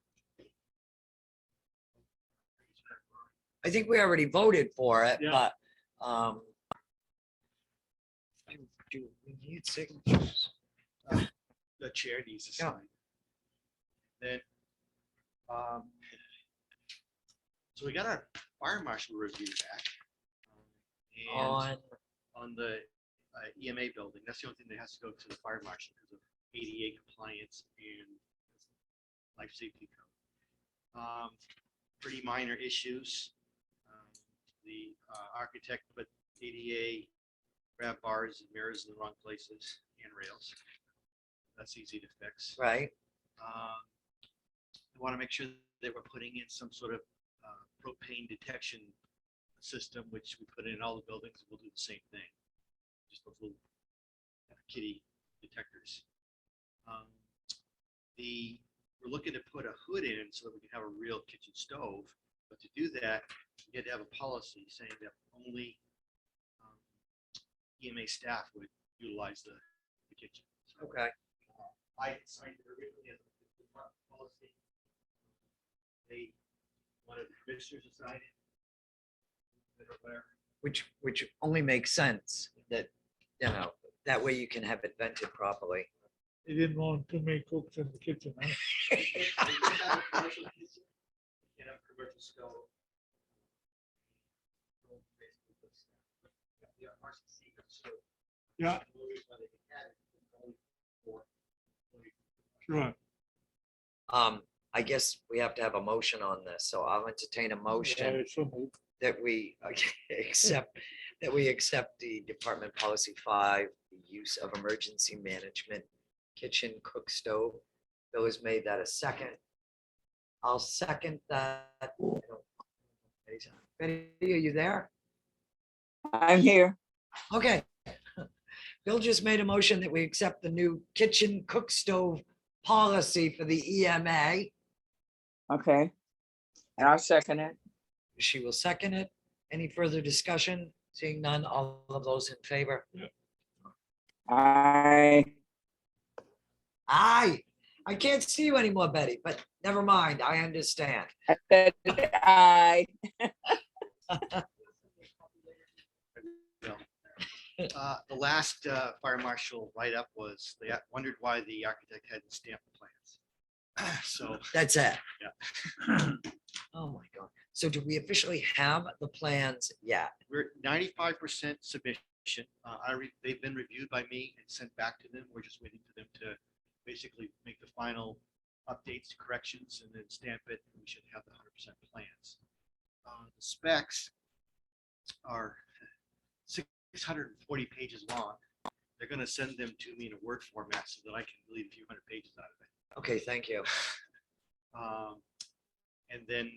I think we already voted for it, Yeah. but do we need signatures? The chair needs to Yeah. sign. Then, so we got our fire marshal review back. And on the EMA building, that's the only thing that has to go to the fire marshal because of ADA compliance and life safety code. Pretty minor issues. The architect put ADA grab bars and mirrors in the wrong places and rails. That's easy to fix. Right, I want to make sure that we're putting in some sort of propane detection system, which we put in all the buildings. We'll do the same thing. Just those little kitty detectors. We're looking to put a hood in so that we can have a real kitchen stove. But to do that, we had to have a policy saying that only EMA staff would utilize the kitchen. So, okay. I signed it originally as a policy. They wanted the commissioners to sign it. Which only makes sense that, that way you can have it vented properly. They didn't want too many cooks in the kitchen, huh? You can have a commercial stove. Yeah, sure. I guess we have to have a motion on this, so I'll entertain a motion I so moved. that we accept, the Department Policy 5, the use of emergency management kitchen cook stove. Bill has made that a second. I'll second that. Betty, are you there? I'm here. Okay. Bill just made a motion that we accept the new kitchen cook stove policy for the EMA. Okay. And I'll second it. She will second it. Any further discussion? Seeing none, all of those in favor? I, Aye. I can't see you anymore, Betty, but never mind. I understand. I said I. The last fire marshal write-up was, they wondered why the architect hadn't stamped the plans. So, That's it. Yeah. Oh, my God. So do we officially have the plans yet? we're 95% submission. They've been reviewed by me and sent back to them. We're just waiting for them to basically make the final updates, corrections, and then stamp it. And we should have the 100% plans. The specs are 640 pages long. They're going to send them to me in a Word format so that I can delete a few hundred pages out of it. Okay, thank you. And then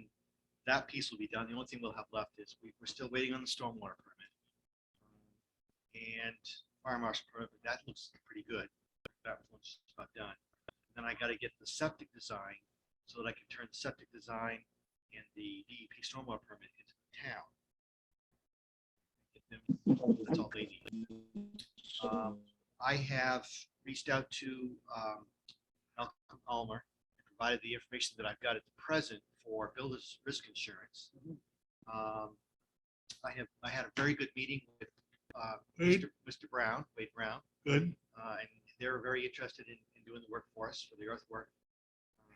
that piece will be done. The only thing we'll have left is we're still waiting on the stormwater permit. And fire marshal permit, but that looks pretty good. That one's just about done. Then I got to get the septic design so that I can turn the septic design and the DEP stormwater permit into the town. Get them, that's all they need. I have reached out to Malcolm Ulmer and provided the information that I've got at the present for builder's risk insurance. I had a very good meeting with Mr. Brown, Wade Brown, Good. and they're very interested in doing the work for us for the earthwork.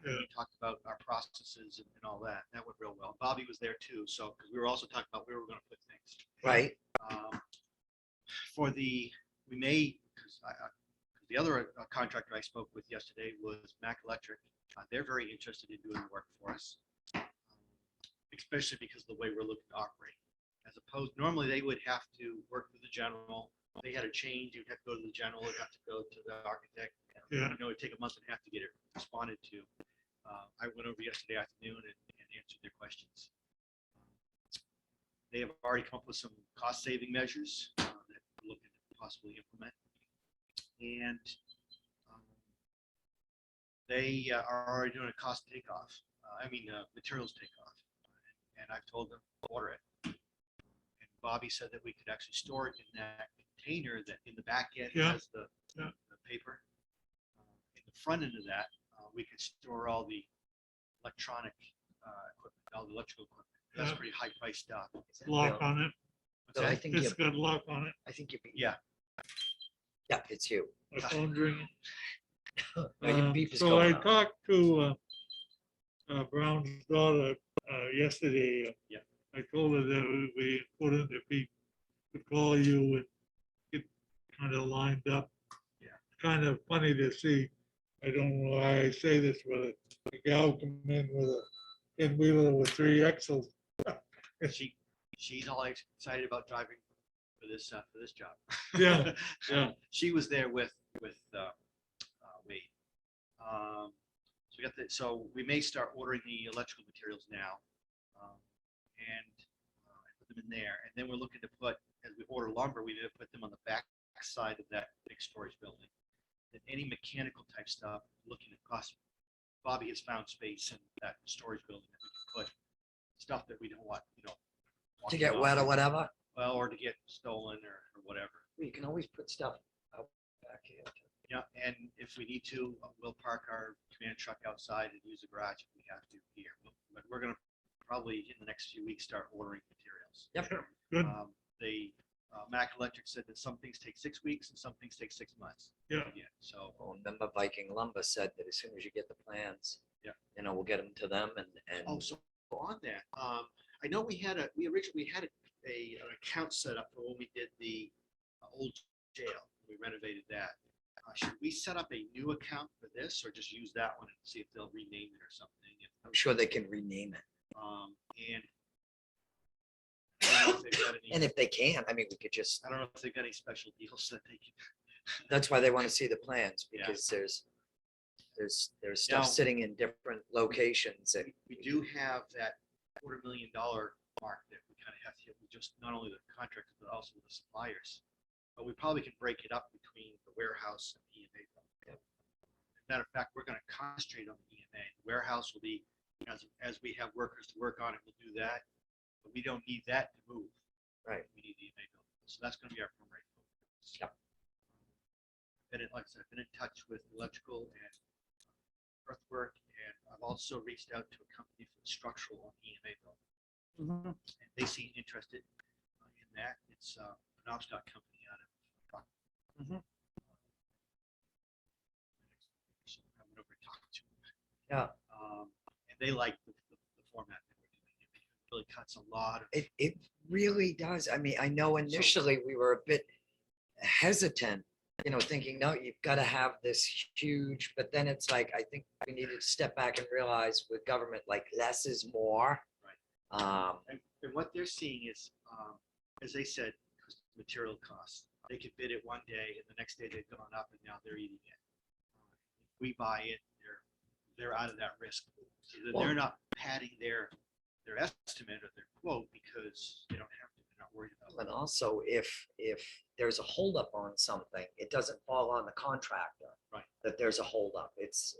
Yeah. We talked about our processes and all that. That went real well. Bobby was there too, so because we were also talking about where we're going to put things. Right. We may, because the other contractor I spoke with yesterday was Mac Electric. They're very interested in doing the work for us, especially because of the way we're looking to operate. As opposed, normally they would have to work with the general. They had a change, you'd have to go to the general, you'd have to go to the architect. Yeah. I know it'd take a month and a half to get it responded to. I went over yesterday afternoon and answered their questions. They have already come up with some cost-saving measures that we're looking to possibly implement. And they are already doing a cost takeoff. Materials takeoff. And I've told them to order it. And Bobby said that we could actually store it in that container that in the back end Yeah. has the paper. In the front end of that, we could store all the electronic equipment, all the electrical equipment. That's Yeah. pretty high priced stuff. Lock on it. What's Bill, I that? think It's you, got lock on it. I think you. Yeah. Yeah, it's you. My phone ringing. No, your beep is So I going on. talked to Brown's daughter yesterday. Yeah. I told her that we put in if he could call you and get kind of lined up. Yeah. Kind of funny to see. I don't know why I say this, but a gal come in with a in-wheeler with 3 axles. She's all excited about driving for this job. Yeah, yeah. She was there with Wade. So we may start ordering the electrical materials now, and put them in there. And then we're looking to put, as we order lumber, we need to put them on the back side of that big storage building. And any mechanical type stuff, looking at cost. Bobby has found space in that storage building that we can put stuff that we don't want, To get wet or whatever. well, or to get stolen or whatever. You can always put stuff out back here. Yeah, and if we need to, we'll park our command truck outside and use the garage if we have to here. But we're gonna probably in the next few weeks start ordering materials. Yep. Good. Mac Electric said that some things take 6 weeks and some things take 6 months. Yeah. So Well, remember Viking Lumber said that as soon as you get the plans. Yeah. We'll get them to them and. so on that, I know we originally had an account set up for when we did the old jail. We renovated that. Should we set up a new account for this or just use that one and see if they'll rename it or something? I'm sure they can rename it. And I don't know if they've got any- And if they can, I mean, we could just, I don't know if they've got any special deals that they can. that's why they want to see the plans, Yeah. because there's Now- stuff sitting in different locations and We do have that $250,000 mark that we kind of have to hit with just not only the contractors, but also with the suppliers. But we probably can break it up between the warehouse and EMA. Matter of fact, we're going to concentrate on the EMA. The warehouse will be, as we have workers to work on it, we'll do that. But we don't need that to move. Right. We need the EMA building. So that's going to be our primary focus. Yep. Like I said, I've been in touch with electrical and earthwork, and I've also reached out to a company for the structural on the EMA building. And they seem interested in that. It's an Knobstock company out of. So I went over and talked to them. Yeah. And they like the format that we're doing. It really cuts a lot of. it really does. I mean, I know initially we were a bit hesitant, thinking, no, you've got to have this huge, but then it's like, I think we needed to step back and realize with government, like less is more. Right. And what they're seeing is, as they said, material costs. They could bid it one day and the next day they've gone up and now they're eating it. If we buy it, they're out of that risk. So that they're not padding their estimate or their quote because they don't have to. They're not worried about And it. also, if there's a holdup on something, it doesn't fall on the contractor. Right. That there's a holdup. It's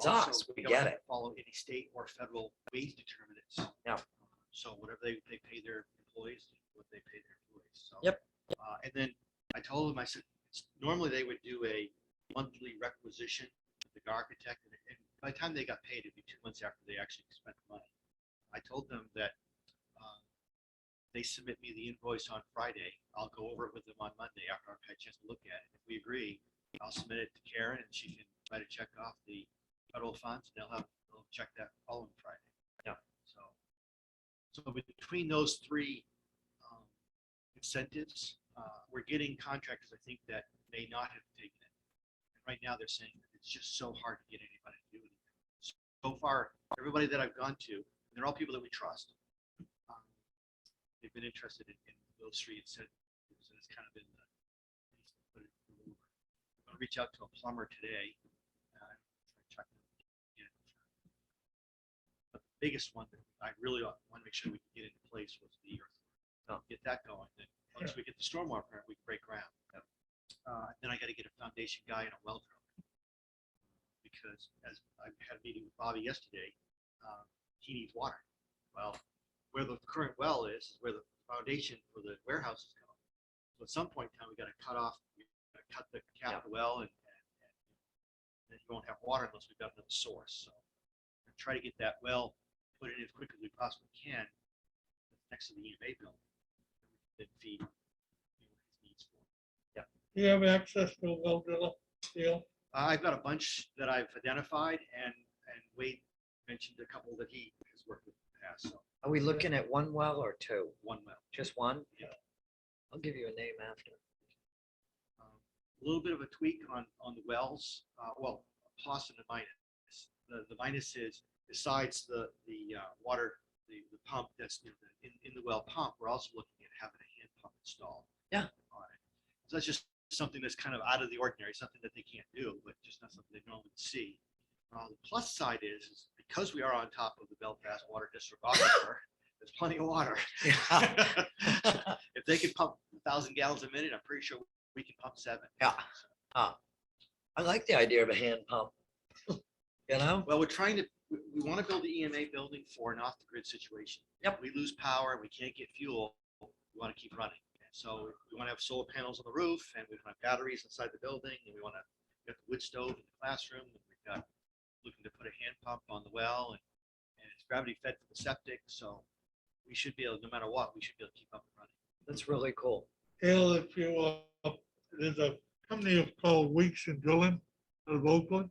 Also, us. We don't get have it. to follow any state or federal wage determinants. Yeah. So whatever they pay their employees, what they pay their employees. So. Yep. And then I told them, I said, normally they would do a monthly requisition with the architect, and by the time they got paid, it'd be 2 months after they actually spent the money. I told them that they submit me the invoice on Friday. I'll go over it with them on Monday after I've had a chance to look at it. If we agree, I'll submit it to Karen and she can write a check off the federal funds and they'll check that following Friday. Yeah. So between those three incentives, we're getting contractors, I think, that may not have taken it. And right now they're saying that it's just so hard to get anybody to do anything. So far, everybody that I've gone to, and they're all people that we trust, they've been interested in those three incentives, and it's kind of been I'm going to reach out to a plumber today. Check them again. But the biggest one that I really want to make sure we can get into place was the earth. Get that going. Then once we get the stormwater permit, we can break ground. Then I got to get a foundation guy and a well drill. Because as I had a meeting with Bobby yesterday, he needs water. Well, where the current well is where the foundation for the warehouse is going. So at some point in time, we got to cut the cap of the well, and then you won't have water unless we've got another source. So I'm try to get that well put in as quick as we possibly can next to the EMA building. Then feed his needs for. Do you have access to a well driller, Dale? I've got a bunch that I've identified, and Wade mentioned a couple that he has worked with in the past. So Are we looking at one well or two? one well. Just one? Yeah. I'll give you a name after. A little bit of a tweak on the wells. Well, plus and a minus. The minus is besides the water, the pump that's in the well pump, we're also looking at having a hand pump installed. Yeah. On it. So that's just something that's kind of out of the ordinary, something that they can't do, but just not something they normally see. The plus side is because we are on top of the Belfast Water District aquifer, there's plenty of water. If they could pump 1,000 gallons a minute, I'm pretty sure we can pump 7. Yeah. I like the idea of a hand pump. Well, we're trying to, we want to build the EMA building for an off-the-grid situation. Yep. If we lose power and we can't get fuel, we want to keep running. And so we want to have solar panels on the roof, and we want to have batteries inside the building, and we want to get the wood stove in the classroom, and we've got looking to put a hand pump on the well, and it's gravity fed for the septic, so we should be able, no matter what, we should be able to keep up and running. That's really cool. Dale, if you, there's a company called Weeks and Drilling out of Oakland,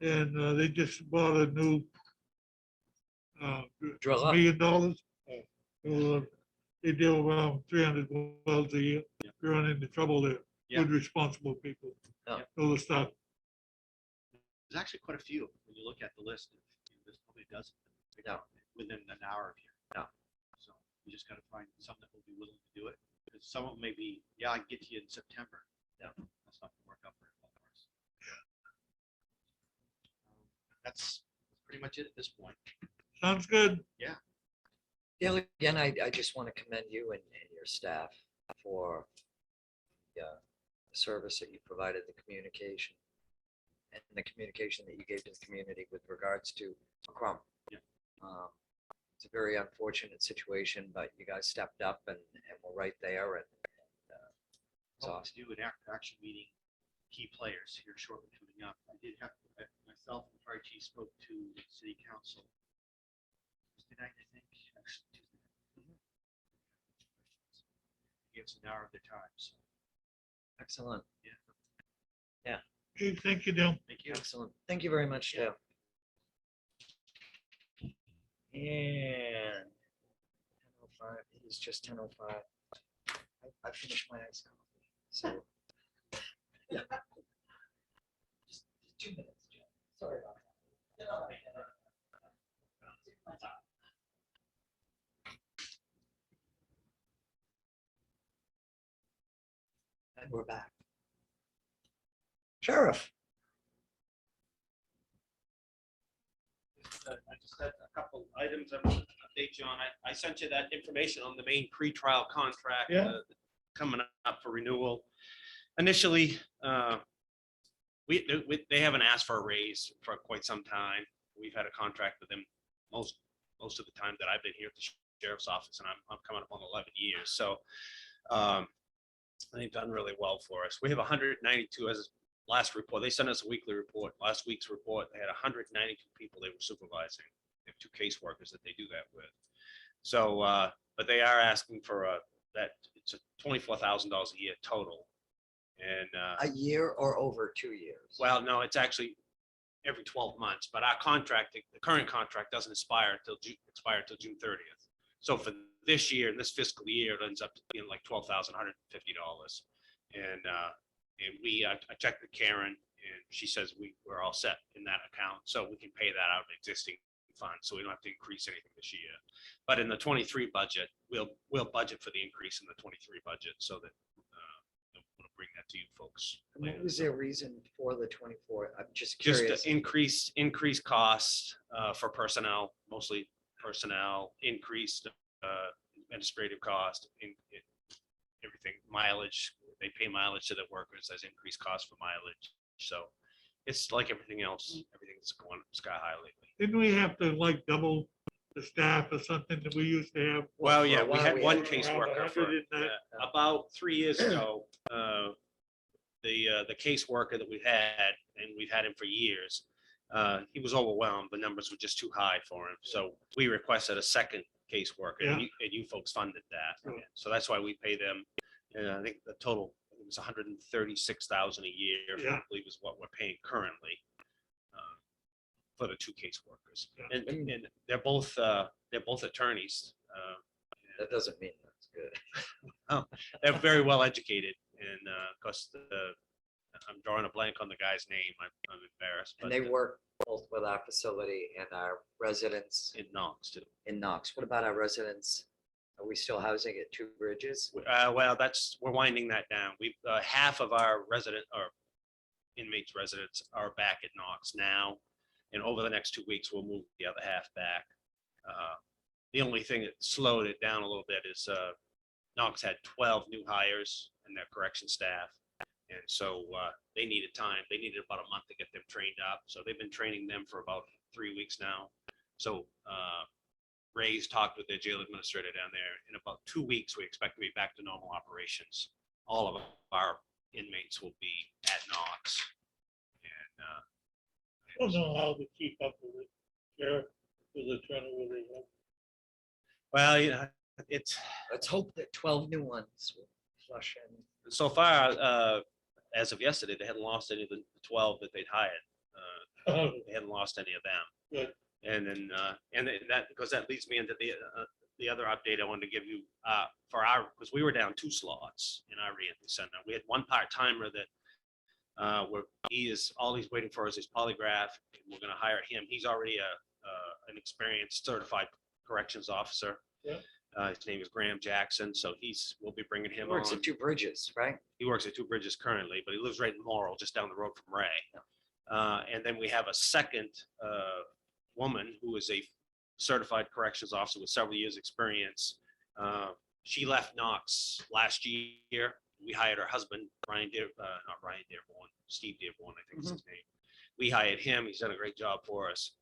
and they just bought a new Driller. $1 million. So, they deal around 300 wells a year. Yeah. You're running into trouble there. good, responsible people. Yeah. Know the stuff. There's actually quite a few when you look at the list. There's probably a dozen Yeah. within an hour of here. Yeah. So you just got to find some that will be willing to do it. Because some of them may be, yeah, I can get to you in September. Yeah. That's not gonna work out very well for us. That's pretty much it at this point. Sounds good. Dale, again, I just want to commend you and your staff for the service that you provided, the communication and the communication that you gave to the community with regards to Crump. Yeah. It's a very unfortunate situation, but you guys stepped up and were right there and it's Well, awesome. to do an action meeting, key players here shortly coming up. I did have, myself and the fire chief spoke to the city council Tuesday night, I think. Actually, Tuesday night. Gave us an hour of their time, so, Excellent, Okay, thank you, Dale. thank you. excellent. Thank you very much, Dale. And 10:05, it is just 10:05. I finished my iced coffee, so. Just 2 minutes, Jim. Sorry about that. And we're back. Sheriff. I just had a couple items I want to update you on. I sent you that information on the Maine pretrial contract. Yeah. Coming up for renewal. Initially, they haven't asked for a raise for quite some time. We've had a contract with them most of the time that I've been here at the sheriff's office, and I'm coming up on 11 years. So they've done really well for us. We have 192 as last report. They sent us a weekly report. Last week's report, they had 192 people they were supervising. They have 2 caseworkers that they do that with. So, but they are asking for that it's a $24,000 a year total. And A year or over 2 years? well, no, it's actually every 12 months, but our contract, the current contract doesn't expire until June 30th. So for this year, in this fiscal year, it ends up being like $12,150. And I checked with Karen and she says we're all set in that account. So we can pay that out of existing funds. So we don't have to increase anything this year. But in the 23 budget, we'll budget for the increase in the 23 budget so that we'll bring that to you folks. And later what was this their summer. reason for the 24? I'm just Just curious. to increase costs for personnel, mostly personnel, increased administrative cost, everything, mileage. They pay mileage to the workers as increased cost for mileage. So it's like everything else, everything's going sky high lately. Didn't we have to like double the staff or something that we used to have? Well, for yeah, a we while had we one had caseworker around for 100 in that. about 3 years ago. The caseworker that we had, and we've had him for years, he was overwhelmed. The numbers were just too high for him. So we requested a second caseworker, Yeah. and you folks funded that. Yeah. So that's why we pay them. And I think the total it was 136,000 a year. Yeah. I believe is what we're paying currently for the 2 caseworkers, Yeah. and they're both attorneys. That doesn't mean that's good. They're very well educated, and of course, I'm drawing a blank on the guy's name. I'm embarrassed. And but, they work both with our facility and our residents in Knox too. in Knox. What about our residents? Are we still housing at Two Bridges? Well, we're winding that down. We've half of our inmates residents are back at Knox now, and over the next 2 weeks we'll move the other half back. The only thing that slowed it down a little bit is Knox had 12 new hires in their correction staff. And so they needed time. They needed about a month to get them trained up. So they've been training them for about 3 weeks now. So Ray's talked with their jail administrator down there. In about 2 weeks, we expect to be back to normal operations. All of our inmates will be at Knox. And I don't know how to keep up with it. Sheriff, with the turnover they have. well, you know, it's Let's hope that 12 new ones will flush in. so far, as of yesterday, they hadn't lost any of the 12 that they'd hired. They hadn't lost any of them. Good. And then, that, because that leads me into the other update I wanted to give you, for our, because we were down 2 slots in our reentry center. We had one part-timer that he's waiting for is his polygraph. We're gonna hire him. He's already an experienced certified corrections officer. Yeah. His name is Graham Jackson, so we'll be bringing He him works on. at Two Bridges, right? He works at Two Bridges currently, but he lives right in Laurel, just down the road from Ray. And then we have a second woman who is a certified corrections officer with several years' experience. She left Knox last year. We hired her husband, Steve Dearborn, I think is his name. We hired him. He's done a great job for us.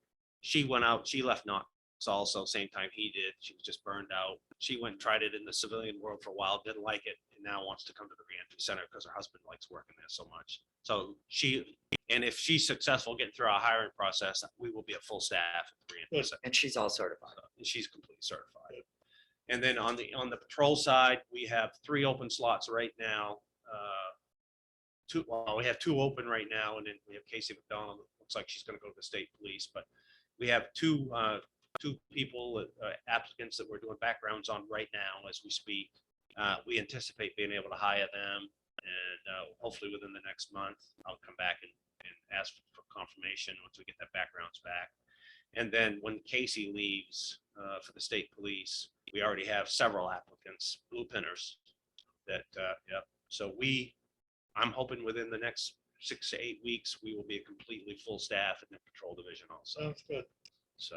She went out, she left Knox also, same time he did. She was just burned out. She went and tried it in the civilian world for a while, didn't like it, and now wants to come to the reentry center because her husband likes working there so much. So and if she's successful getting through our hiring process, we will be a full staff at the reentry center. And she's all certified. And she's completely certified. And then on the patrol side, we have 3 open slots right now. We have 2 open right now, and then we have Casey McDonald. Looks like she's going to go to the state police, but we have two people, applicants that we're doing backgrounds on right now as we speak. We anticipate being able to hire them, and hopefully within the next month, I'll come back and ask for confirmation once we get that backgrounds back. And then when Casey leaves for the state police, we already have several applicants, blue pinners. So I'm hoping within the next 6 to 8 weeks, we will be a completely full staff in the patrol division also. Sounds good. So.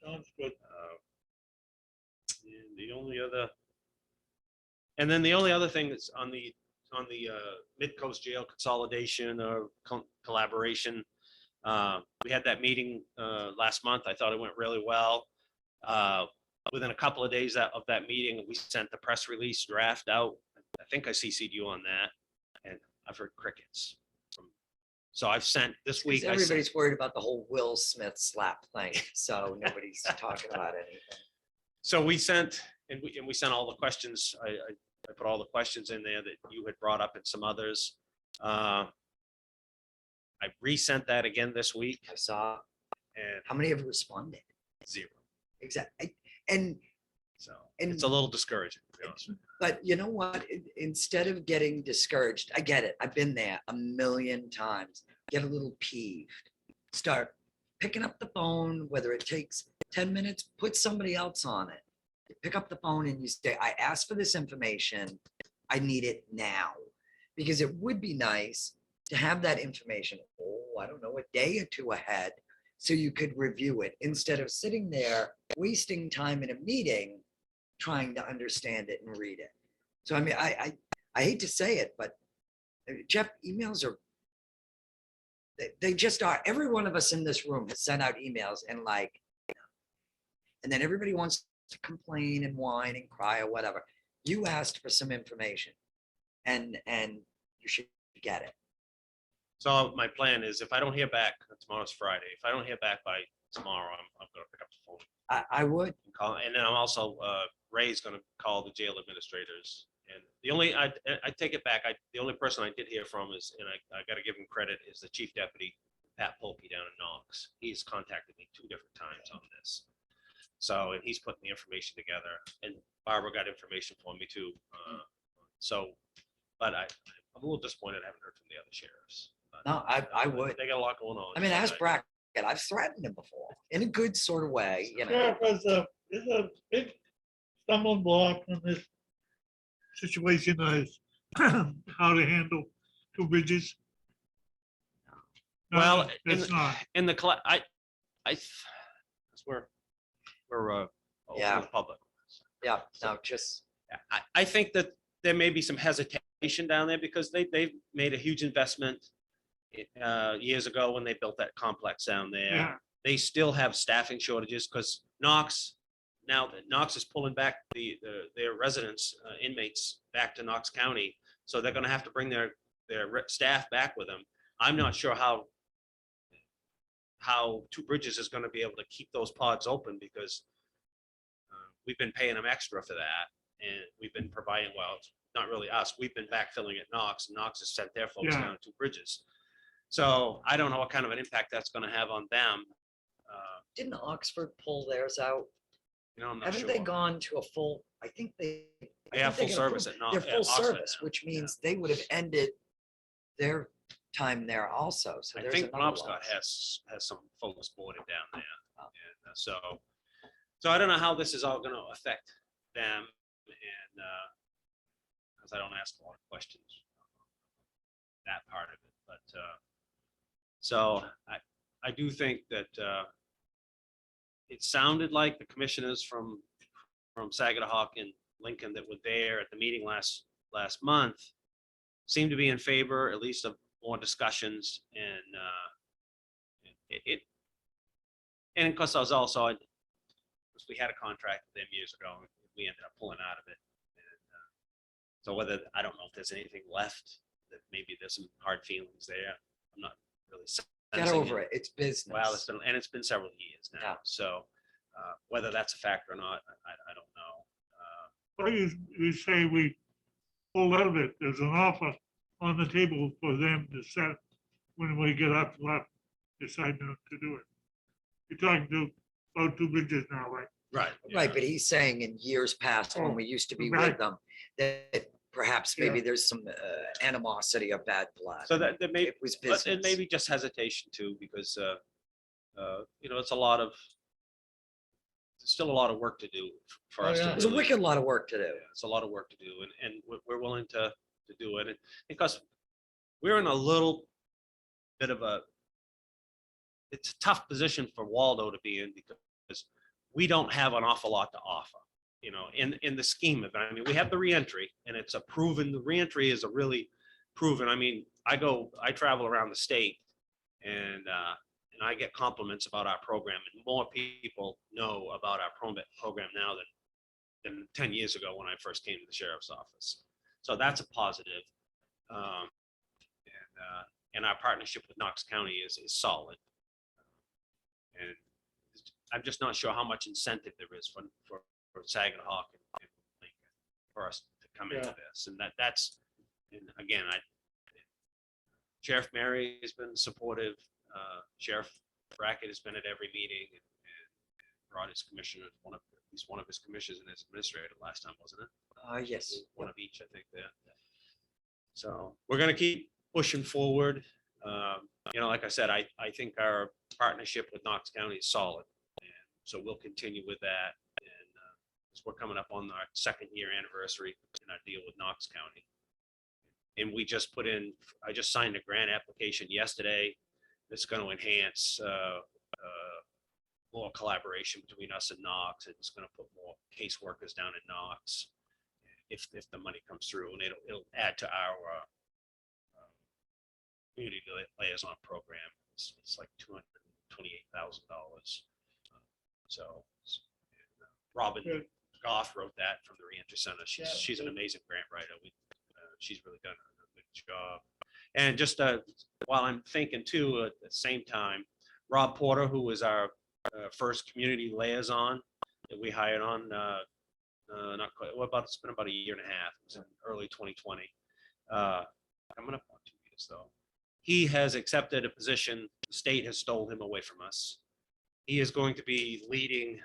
Sounds good. And the only other thing that's on the Mid-Coast Jail consolidation or collaboration. We had that meeting last month. I thought it went really well. Within a couple of days of that meeting, we sent the press release draft out. I think I CC'd you on that, and I've heard crickets. So I've sent this week. Everybody's worried about the whole Will Smith slap thing, so nobody's talking about anything. So we sent all the questions. I put all the questions in there that you had brought up and some others. I resent that again this week. I saw. And How many have responded? 0. Exactly. And It's a little discouraging, to be honest with you. But you know what? Instead of getting discouraged, I get it. I've been there a million times. Get a little peeved. Start picking up the phone, whether it takes 10 minutes, put somebody else on it. You pick up the phone and you say, I asked for this information. I need it now. Because it would be nice to have that information, I don't know, a day or 2 ahead, so you could review it instead of sitting there wasting time in a meeting trying to understand it and read it. So I mean, I hate to say it, but Jeff, emails are, they just are. Every one of us in this room has sent out emails and and then everybody wants to complain and whine and cry or whatever. You asked for some information and you should get it. So my plan is if I don't hear back, tomorrow's Friday, if I don't hear back by tomorrow, I'm going to pick up the phone. I would. And call, and then I'm also, Ray's going to call the jail administrators. And the only, I take it back. The only person I did hear from is, and I got to give him credit, is the chief deputy, Pat Polkey down in Knox. He's contacted me 2 different times on this. So, and he's putting the information together, and Barbara got information for me too. But I'm a little disappointed I haven't heard from the other sheriffs. No, I would. They got a lot going on. I mean, ask Brackett. I've threatened him before in a good sort of way, you know. Sheriff is a big stumbling block in this situation is how to handle 2 bridges. No, Well, it's not. in the, we're Yeah. public. Yeah, no, just, I think that there may be some hesitation down there because they've made a huge investment years ago when they built that complex down there. Yeah. They still have staffing shortages because Knox is pulling back their residents, inmates back to Knox County. So they're going to have to bring their staff back with them. I'm not sure how Two Bridges is going to be able to keep those pods open because we've been paying them extra for that. And we've been providing, well, not really us, we've been backfilling at Knox, and Knox has sent their folks Yeah. down to Two Bridges. So I don't know what kind of an impact that's going to have on them. didn't Oxford pull theirs out? You know, I'm not Haven't sure. they gone to a full, I think they. I They have think full they got service approved. at They're Knox. full service, which means they would have ended their time there also, so I there's think another Knobscott loss. has some folks boarded down there. Oh. And so I don't know how this is all gonna affect them and, because I don't ask a lot of questions. That part of it, but, so I do think that, it sounded like the commissioners from Saginaw and Lincoln that were there at the meeting last month seemed to be in favor, at least of more discussions and, and of course I was also, because we had a contract with them years ago, and we ended up pulling out of it. And, so whether, I don't know if there's anything left, that maybe there's some hard feelings there. I'm not really. Get sensing over it, it's business. Well, it's been several years Yeah. now, so whether that's a factor or not, I don't know. Well, you say we pull out of it, there's an offer on the table for them to set when we get up left, decide not to do it. You're talking to about 2 bridges now, right? Right. Right, but he's saying in years past, when Oh, we used to be right. with them, that perhaps maybe there's some animosity or bad blood. So that may, It was but it may business. be just hesitation too, because you know, there's still a lot of work to do for Oh, us. yeah. To There's a really- wicked lot of work to do. It's a lot of work to do, and we're willing to do it, and because we're in a little bit of it's a tough position for Waldo to be in, because we don't have an awful lot to offer, you know, in the scheme of it. I mean, we have the reentry, and it's a proven, the reentry is a really proven, I mean, I travel around the state, and I get compliments about our program, and more people know about our program now than 10 years ago when I first came to the sheriff's office. So that's a positive. And our partnership with Knox County is solid. And I'm just not sure how much incentive there is for Saginaw and Lincoln for us to come into this. And that's, and again, Sheriff Mary has been supportive. Sheriff Brackett has been at every meeting and brought his commissioner, at least one of his commissioners and his administrator last time, wasn't it? Yes. One of each, I think, there. So we're gonna keep pushing forward. You know, like I said, I think our partnership with Knox County is solid. And so we'll continue with that. And as we're coming up on our 2nd year anniversary in our deal with Knox County. And I just signed a grant application yesterday that's going to enhance more collaboration between us and Knox. It's going to put more caseworkers down in Knox if the money comes through, and it'll add to our community liaison program. It's like $228,000. So Robin Goff wrote that from the Reentry Center. She's an amazing grant writer. She's really done a good job. And just while I'm thinking too, at the same time, Rob Porter, who was our first community liaison that we hired on, not quite, it's been about a year and a half. It was in early 2020. Coming up on 2 years though. He has accepted a position. The state has stole him away from us. He is going to be leading,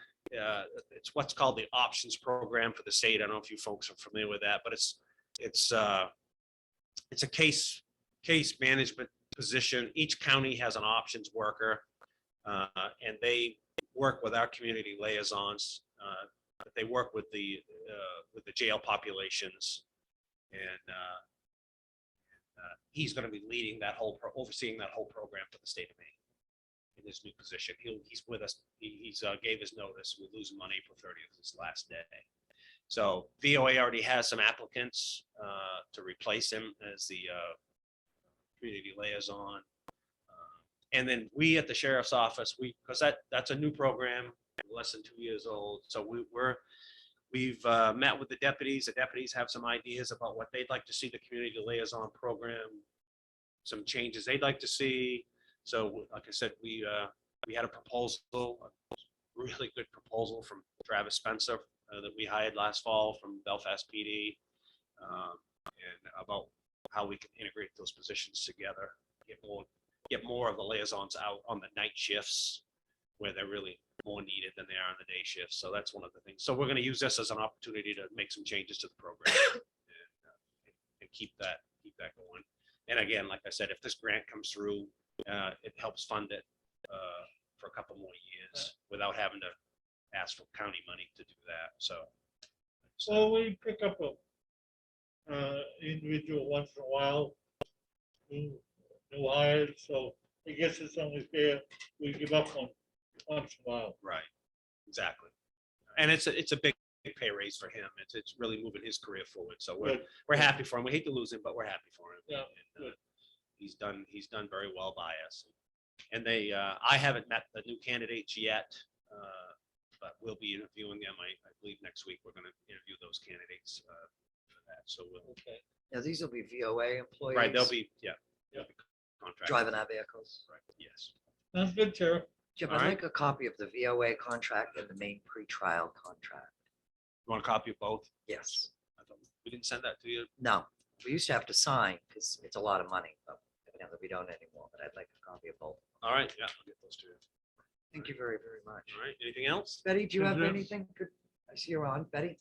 it's what's called the options program for the state. I don't know if you folks are familiar with that, but it's a case management position. Each county has an options worker, and they work with our community liaisons. They work with the jail populations, and he's going to be leading that overseeing that whole program for the state of Maine in his new position. He's with us. He's gave his notice. We lose him on April 30th, his last day. So VOA already has some applicants to replace him as the community liaison. And then we at the sheriff's office, because that's a new program, less than 2 years old. So we've met with the deputies. The deputies have some ideas about what they'd like to see the community liaison program, some changes they'd like to see. So like I said, we had a proposal, a really good proposal from Travis Spencer that we hired last fall from Belfast PD, and about how we can integrate those positions together, get more of the liaisons out on the night shifts where they're really more needed than they are on the day shift. So that's one of the things. So we're going to use this as an opportunity to make some changes to the program and keep that going. And again, like I said, if this grant comes through, it helps fund it for a couple more years without having to ask for county money to do that. So we pick up a individual once in a while, new hires, so I guess it's only fair we give up one once in a while. right, exactly. And it's a big pay raise for him. It's really moving his career forward. So we're happy for him. We hate to lose him, but we're happy for him. Yeah, And, he's done very well by us. And I haven't met the new candidates yet, but we'll be interviewing them. I believe next week we're going to interview those candidates for that. So we'll, Now, these will be VOA employees. right, they'll be contract. Driving our vehicles. Right, yes. Sounds good, Sheriff. Jim, All I'd right. like a copy of the VOA contract and the Maine pretrial contract. You want a copy of both? Yes. I thought we didn't send that to you. No, we used to have to sign because it's a lot of money, but evidently we don't anymore, but I'd like a copy of both. All right, yeah, I'll get those to you. Thank you very, very much. All right, anything else? Betty, do you have Yes. anything? Good. I see you're on, Betty.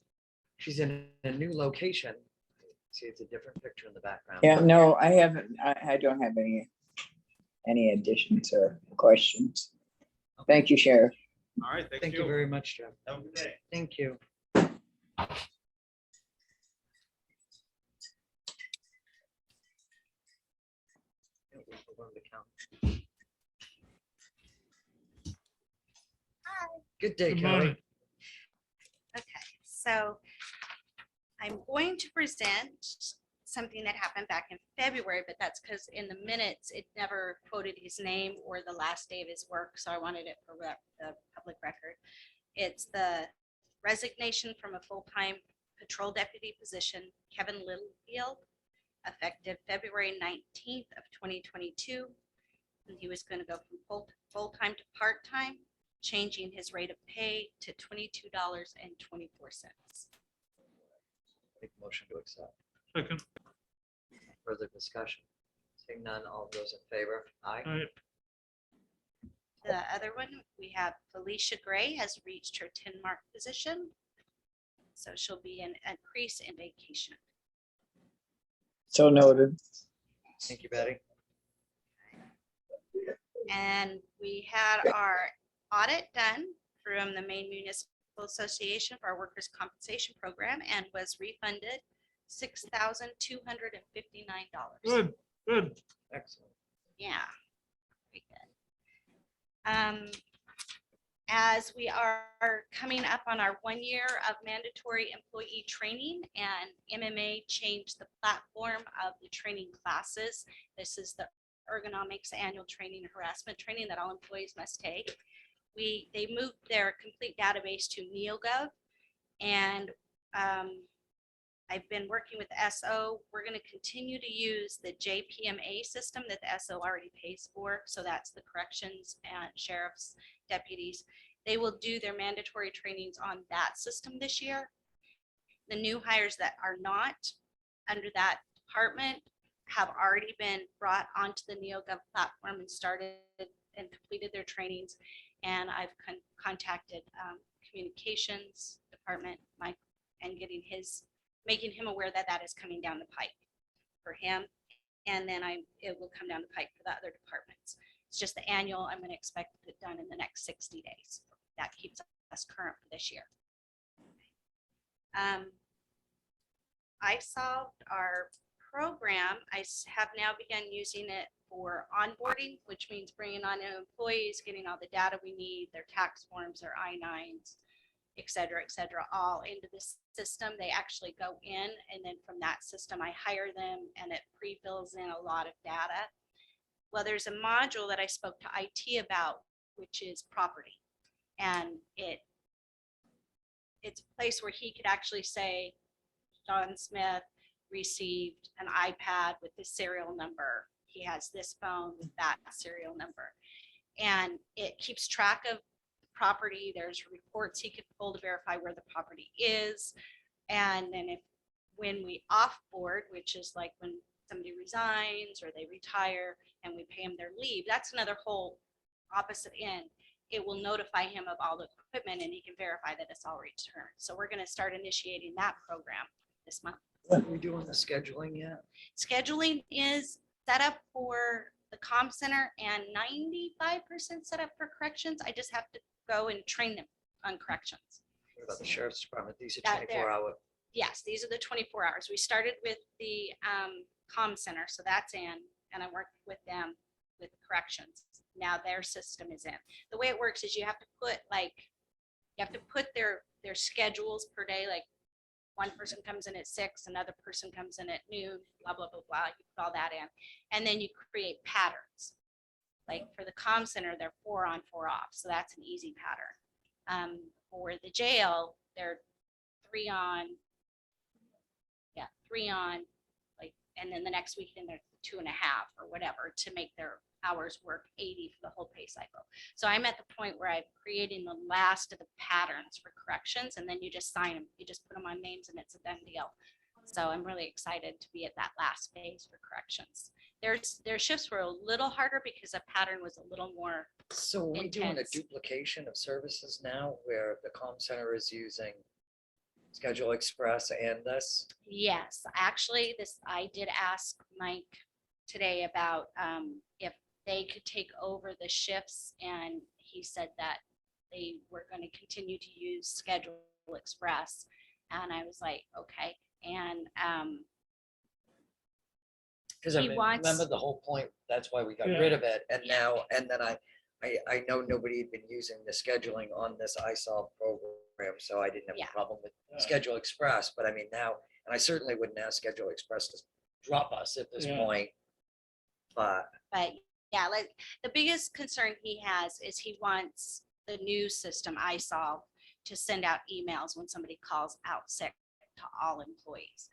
She's in a new location. See, it's a different picture in the background. Yeah, no, I haven't, I don't have any additions or questions. Thank you, Sheriff. All right, Thank you very much, Jeff. Have a good day. Thank you. Good day, Good Kelly. morning. Okay, so I'm going to present something that happened back in February, but that's because in the minutes, it never quoted his name or the last day of his work, so I wanted it for the public record. It's the resignation from a full-time patrol deputy position, Kevin Littlefield, effective February 19th of 2022. And he was going to go from full-time to part-time, changing his rate of pay to $22.24. Make a motion to accept. Second, Further discussion? Seeing none, all those in favor? Aye. all right, The other one, we have Felicia Gray has reached her 10-mark position. So she'll be an increase in vacation. So noted. Thank you, Betty. And we had our audit done from the Maine Municipal Association for our workers' compensation program and was refunded $6,259. good, good. Excellent. Yeah. Very good. As we are coming up on our 1 year of mandatory employee training, and MMA changed the platform of the training classes. This is the ergonomics annual training and harassment training that all employees must take. They moved their complete database to NeoGov, and I've been working with the SO. We're going to continue to use the JPMA system that the SO already pays for. So that's the corrections and sheriff's deputies. They will do their mandatory trainings on that system this year. The new hires that are not under that department have already been brought onto the NeoGov platform and started and completed their trainings. And I've contacted communications department, Mike, and making him aware that that is coming down the pipe for him. And then it will come down the pipe for the other departments. It's just the annual. I'm going to expect it done in the next 60 days. That keeps us current for this year. I solved our program. I have now begun using it for onboarding, which means bringing on new employees, getting all the data we need, their tax forms, their I-9s, et cetera, all into this system. They actually go in, and then from that system, I hire them, and it pre-fills in a lot of data. Well, there's a module that I spoke to IT about, which is property. And it's a place where he could actually say, John Smith received an iPad with this serial number. He has this phone with that serial number. And it keeps track of property. There's reports he could pull to verify where the property is. And then when we offboard, which is like when somebody resigns or they retire and we pay them their leave, that's another whole opposite end. it will notify him of all the equipment and he can verify that it's all returned. So we're going to start initiating that program this month. Are we doing the scheduling yet? Scheduling is set up for the comm center and 95% set up for corrections. I just have to go and train them on corrections. What about the sheriff's department? These are That there. 24-hour. Yes, these are the 24 hours. We started with the comm center, so that's in, and I worked with them with corrections. Now their system is in. The way it works is you have to put their schedules per day, like one person comes in at 6, another person comes in at noon, blah, blah, blah, blah. You put all that in, and then you create patterns. Like for the comm center, they're 4 on, 4 off, so that's an easy pattern. For the jail, they're 3 on, 3 on, like, and then the next week, then they're 2.5 or whatever to make their hours work 80 for the whole pay cycle. So I'm at the point where I'm creating the last of the patterns for corrections, and then you just sign them. You just put them on names and it's a done deal. So I'm really excited to be at that last phase for corrections. Their shifts were a little harder because the pattern was a little more. So are we doing a Intense. duplication of services now where the comm center is using Schedule Express and this? Yes, actually, I did ask Mike today about if they could take over the shifts, and he said that they were going to continue to use Schedule Express. And I was like, okay. And Because I He mean, wants- remember the whole point, that's why we got Yeah. rid of it. And now, and then I know nobody had been using the scheduling on this iSolve program, so I didn't have Yeah. a problem with Schedule Express. But I mean, now, and I certainly wouldn't ask Schedule Express to drop us at this Yeah. point. But yeah, like the biggest concern he has is he wants the new system, iSolve, to send out emails when somebody calls out sick to all employees.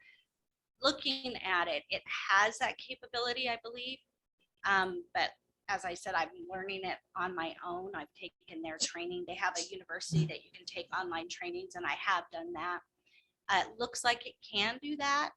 Looking at it, it has that capability, I believe. But as I said, I'm learning it on my own. I've taken their training. They have a university that you can take online trainings, and I have done that. It looks like it can do that.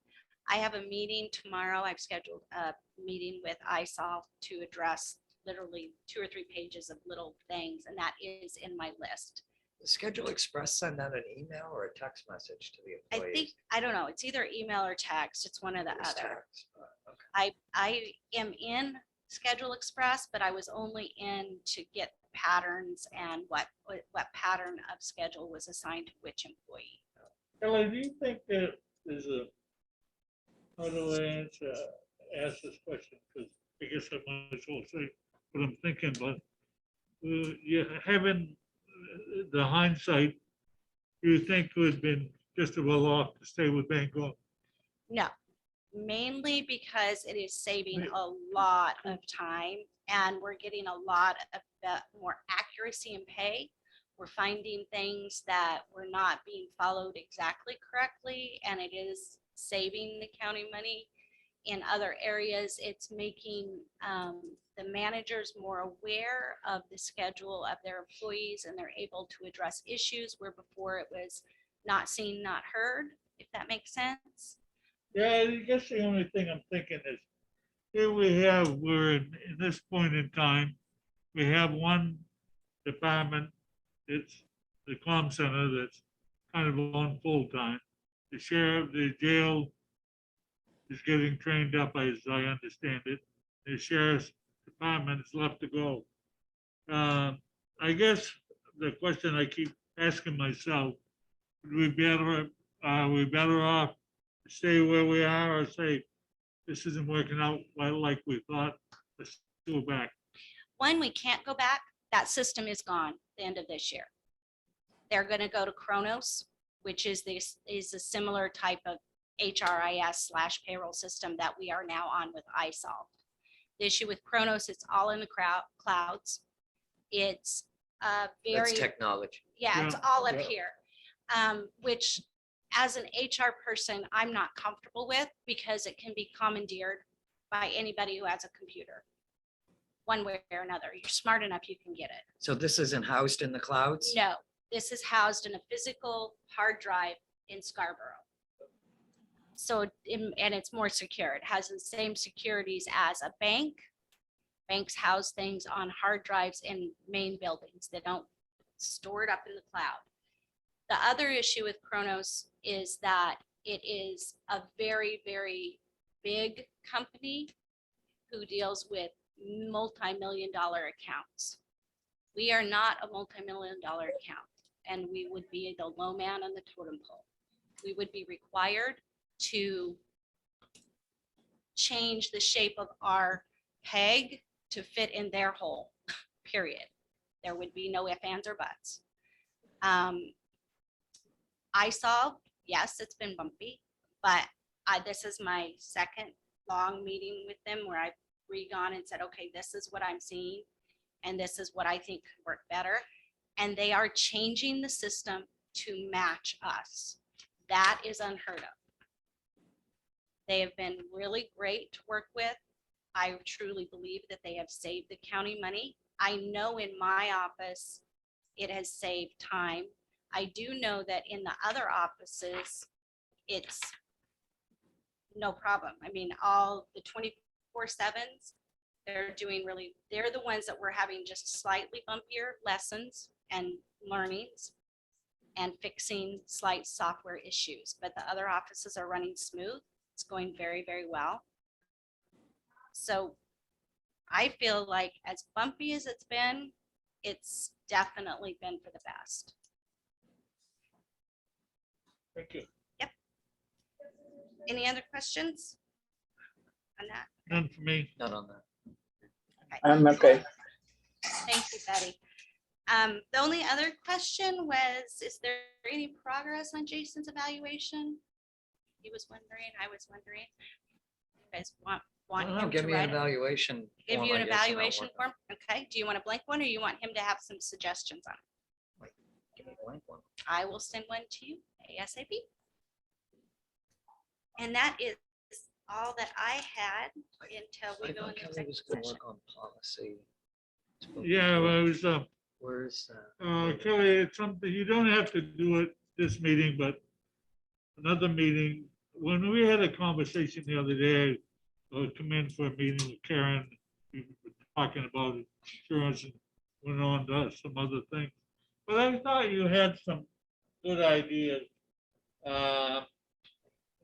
I have a meeting tomorrow. I've scheduled a meeting with iSolve to address literally 2 or 3 pages of little things, and that is in my list. does Schedule Express send out an email or a text message to the I employees? think, I don't know, it's either email or text. It's one or the It was other. text, but, okay. I am in Schedule Express, but I was only in to get patterns and what pattern of schedule was assigned to which employee. Kelly, do you think that there's how do I ask this question? Because I guess I might as well say what I'm thinking, but you having the hindsight, you think would have been just as well off to stay with Bangor? No, mainly because it is saving a lot of time and we're getting a lot of more accuracy in pay. We're finding things that were not being followed exactly correctly, and it is saving the county money. In other areas, it's making the managers more aware of the schedule of their employees, and they're able to address issues where before it was not seen, not heard, if that makes sense. Yeah, I guess the only thing I'm thinking is, here we're in this point in time, we have one department, it's the comm center that's kind of on full time. The sheriff, the jail is getting trained up, as I understand it. The sheriff's department is left to go. I guess the question I keep asking myself, are we better off to stay where we are or say, this isn't working out like we thought, let's go back? One, we can't go back. That system is gone the end of this year. They're going to go to Kronos, which is a similar type of HRIS/payroll system that we are now on with iSolve. The issue with Kronos, it's all in the clouds. It's very, That's technology. yeah, it's Yeah, all up yeah. here, which as an HR person, I'm not comfortable with because it can be commandeered by anybody who has a computer. One way or another, you're smart enough, you can get it. So this isn't housed in the clouds? No, this is housed in a physical hard drive in Scarborough. So, and it's more secure. It has the same securities as a bank, Banks house things on hard drives in main buildings. They don't store it up in the cloud. The other issue with Kronos is that it is a very, very big company who deals with multi-million-dollar accounts. We are not a multi-million-dollar account, and we would be the low man on the totem pole. We would be required to change the shape of our peg to fit in their hole, period. There would be no ifs, ands, or buts. I saw, yes, it's been bumpy, but this is my second long meeting with them where I've re-gone and said, okay, this is what I'm seeing, and this is what I think could work better. And they are changing the system to match us. That is unheard of. They have been really great to work with. I truly believe that they have saved the county money. I know in my office, it has saved time. I do know that in the other offices, it's no problem. I mean, all the 24/7s, they're doing really, they're the ones that we're having just slightly bumpier lessons and learnings and fixing slight software issues, but the other offices are running smooth. It's going very, very well. So I feel like as bumpy as it's been, it's definitely been for the best. Thank you. Any other questions on that? None for me. None on that. I'm okay. Thank you, Betty. The only other question was, is there any progress on Jason's evaluation? He was wondering, I was wondering. You guys want I don't know, him give to me an write it? evaluation. Give form, you I an guess, and I'll evaluation work on form? Okay, do you want a blank one or you want him to have some suggestions on it? it. Give me a blank one. I will send one to you ASAP. And that is all that I had until I we go thought into Kelly executive was gonna session. work on policy. Yeah, well, it was, Where's that? Kelly, it's something, you don't have to do it this meeting, but another meeting, when we had a conversation the other day, I would come in for a meeting with Karen, we were talking about insurance and went on to some other things. But I thought you had some good ideas.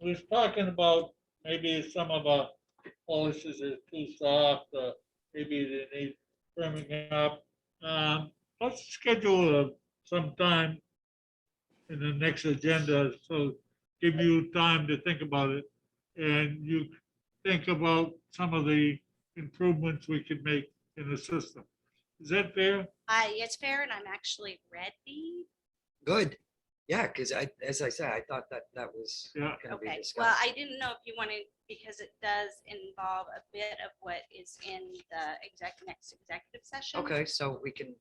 We was talking about maybe some of our policies are too soft, maybe they need firming up. Let's schedule some time in the next agenda, so give you time to think about it. And you think about some of the improvements we could make in the system. Is that fair? It's fair, and I'm actually ready. Good. Yeah, because as I said, I thought that was Yeah. gonna be Okay, well, discussed. I didn't know if you wanted, because it does involve a bit of what is in the next executive session. Okay, so we can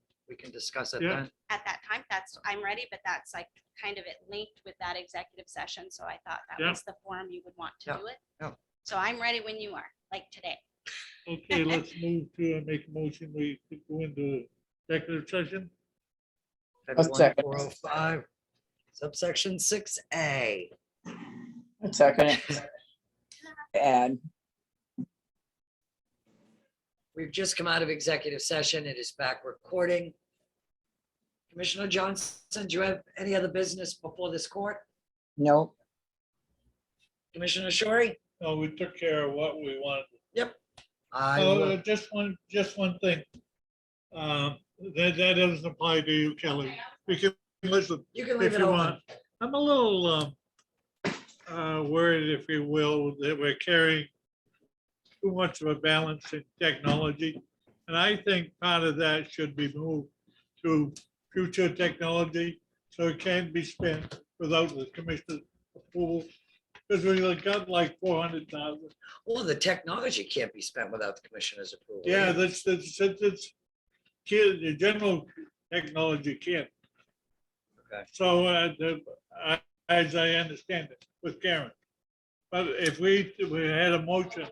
discuss it Yeah. then. At that time, I'm ready, but that's like kind of it linked with that executive session, so I thought that Yeah. was the forum you would want to Yeah, do it. yeah. So I'm ready when you are, like today. Okay, let's move to make a motion. We could go into executive session. I'll second. 405, subsection 6A. Second it. Add. We've just come out of executive session. It is back recording. Commissioner Johnson, do you have any other business before this court? Nope. Commissioner Shorey? No, we took care of what we wanted. I Oh, will- just one thing. That doesn't apply to you, Kelly. We can listen You can if leave it you open. want. I'm a little worried, if you will, that we're carrying too much of a balance in technology. And I think part of that should be moved to future technology, so it can be spent without the commissioner's approval. Because we got like 400,000. Well, the technology can't be spent without the commissioner's approval. Yeah, that's, the general technology can't. Okay. So, as I understand it, with Karen. But if we had a motion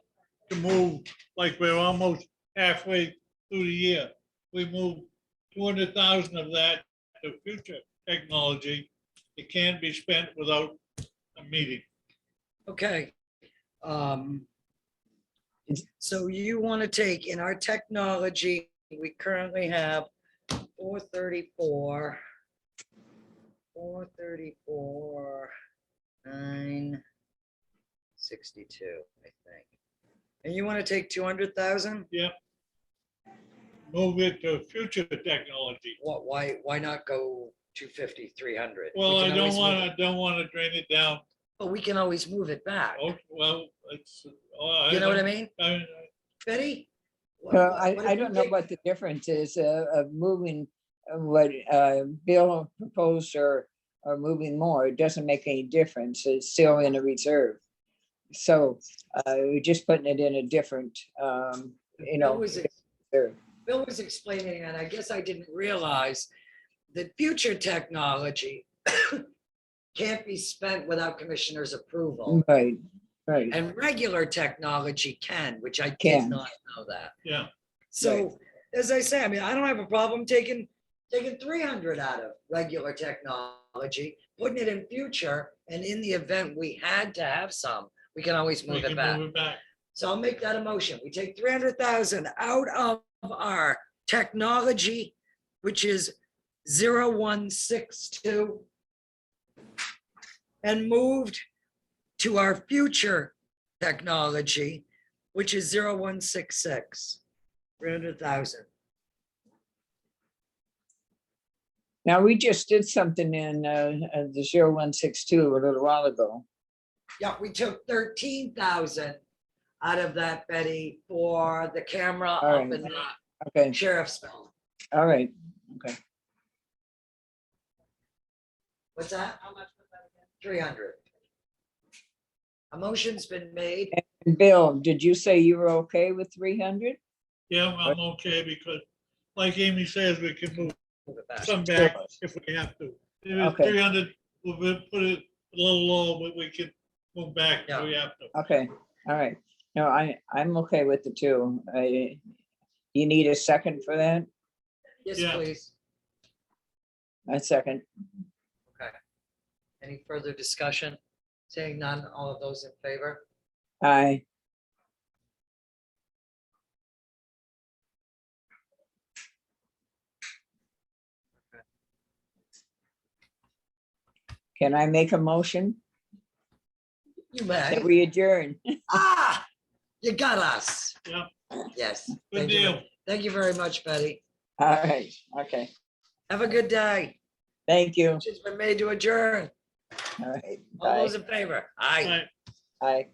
to move, like we're almost halfway through the year, we move 200,000 of that to future technology, it can be spent without a meeting. Okay. So you want to take in our technology, we currently have 434. 434, 962, I think. And you want to take 200,000? Move it to future technology. What, why not go 250, 300? Well, We I can always move it- don't want to drain it down. But we can always move it back. Oh, well, it's. You know what I mean? I- Betty? Well, What if I we don't know take- what the difference is of moving what Bill proposed or moving more. It doesn't make any difference. It's still in a reserve. So we're just putting it in a different, Bill was reserve. Bill was explaining, and I guess I didn't realize that future technology can't be spent without commissioner's approval. Right, right. And regular technology can, which I did Can. not know that. Yeah, So, as I say, I mean, I don't have a problem taking 300 out of regular technology, putting it in future, and in the event we had to have some, we can always we move it can back. move it back. So I'll make that a motion. We take 300,000 out of our technology, which is 0162, and moved to our future technology, which is 0166, 300,000. Now, we just did something in the 0162 a little while ago. Yeah, we took 13,000 out of that, Betty, for the camera All up right. in the Okay, sheriff's bill. all right, okay. What's that? How much was that again? 300. A motion's been made. Bill, did you say you were okay with 300? Yeah, I'm okay because like Amy says, we can move Move it back. some back if we have to. If it's Okay. 300, we'll put it a little low, but we can move back if we have to. Okay, all right. No, I'm okay with the two. You need a second for that? Yes, Yeah. please. A second. Okay. Any further discussion? Saying none, all of those in favor? Aye. Can I make a motion You that may. we adjourn? Ah, you got us. Yeah. Yes. Good Thank you. deal. Thank you very much, Betty. All right, okay. Have a good day. Thank you. Motion's been made to adjourn. All right, All bye. those in favor? Aye. Right. Aye.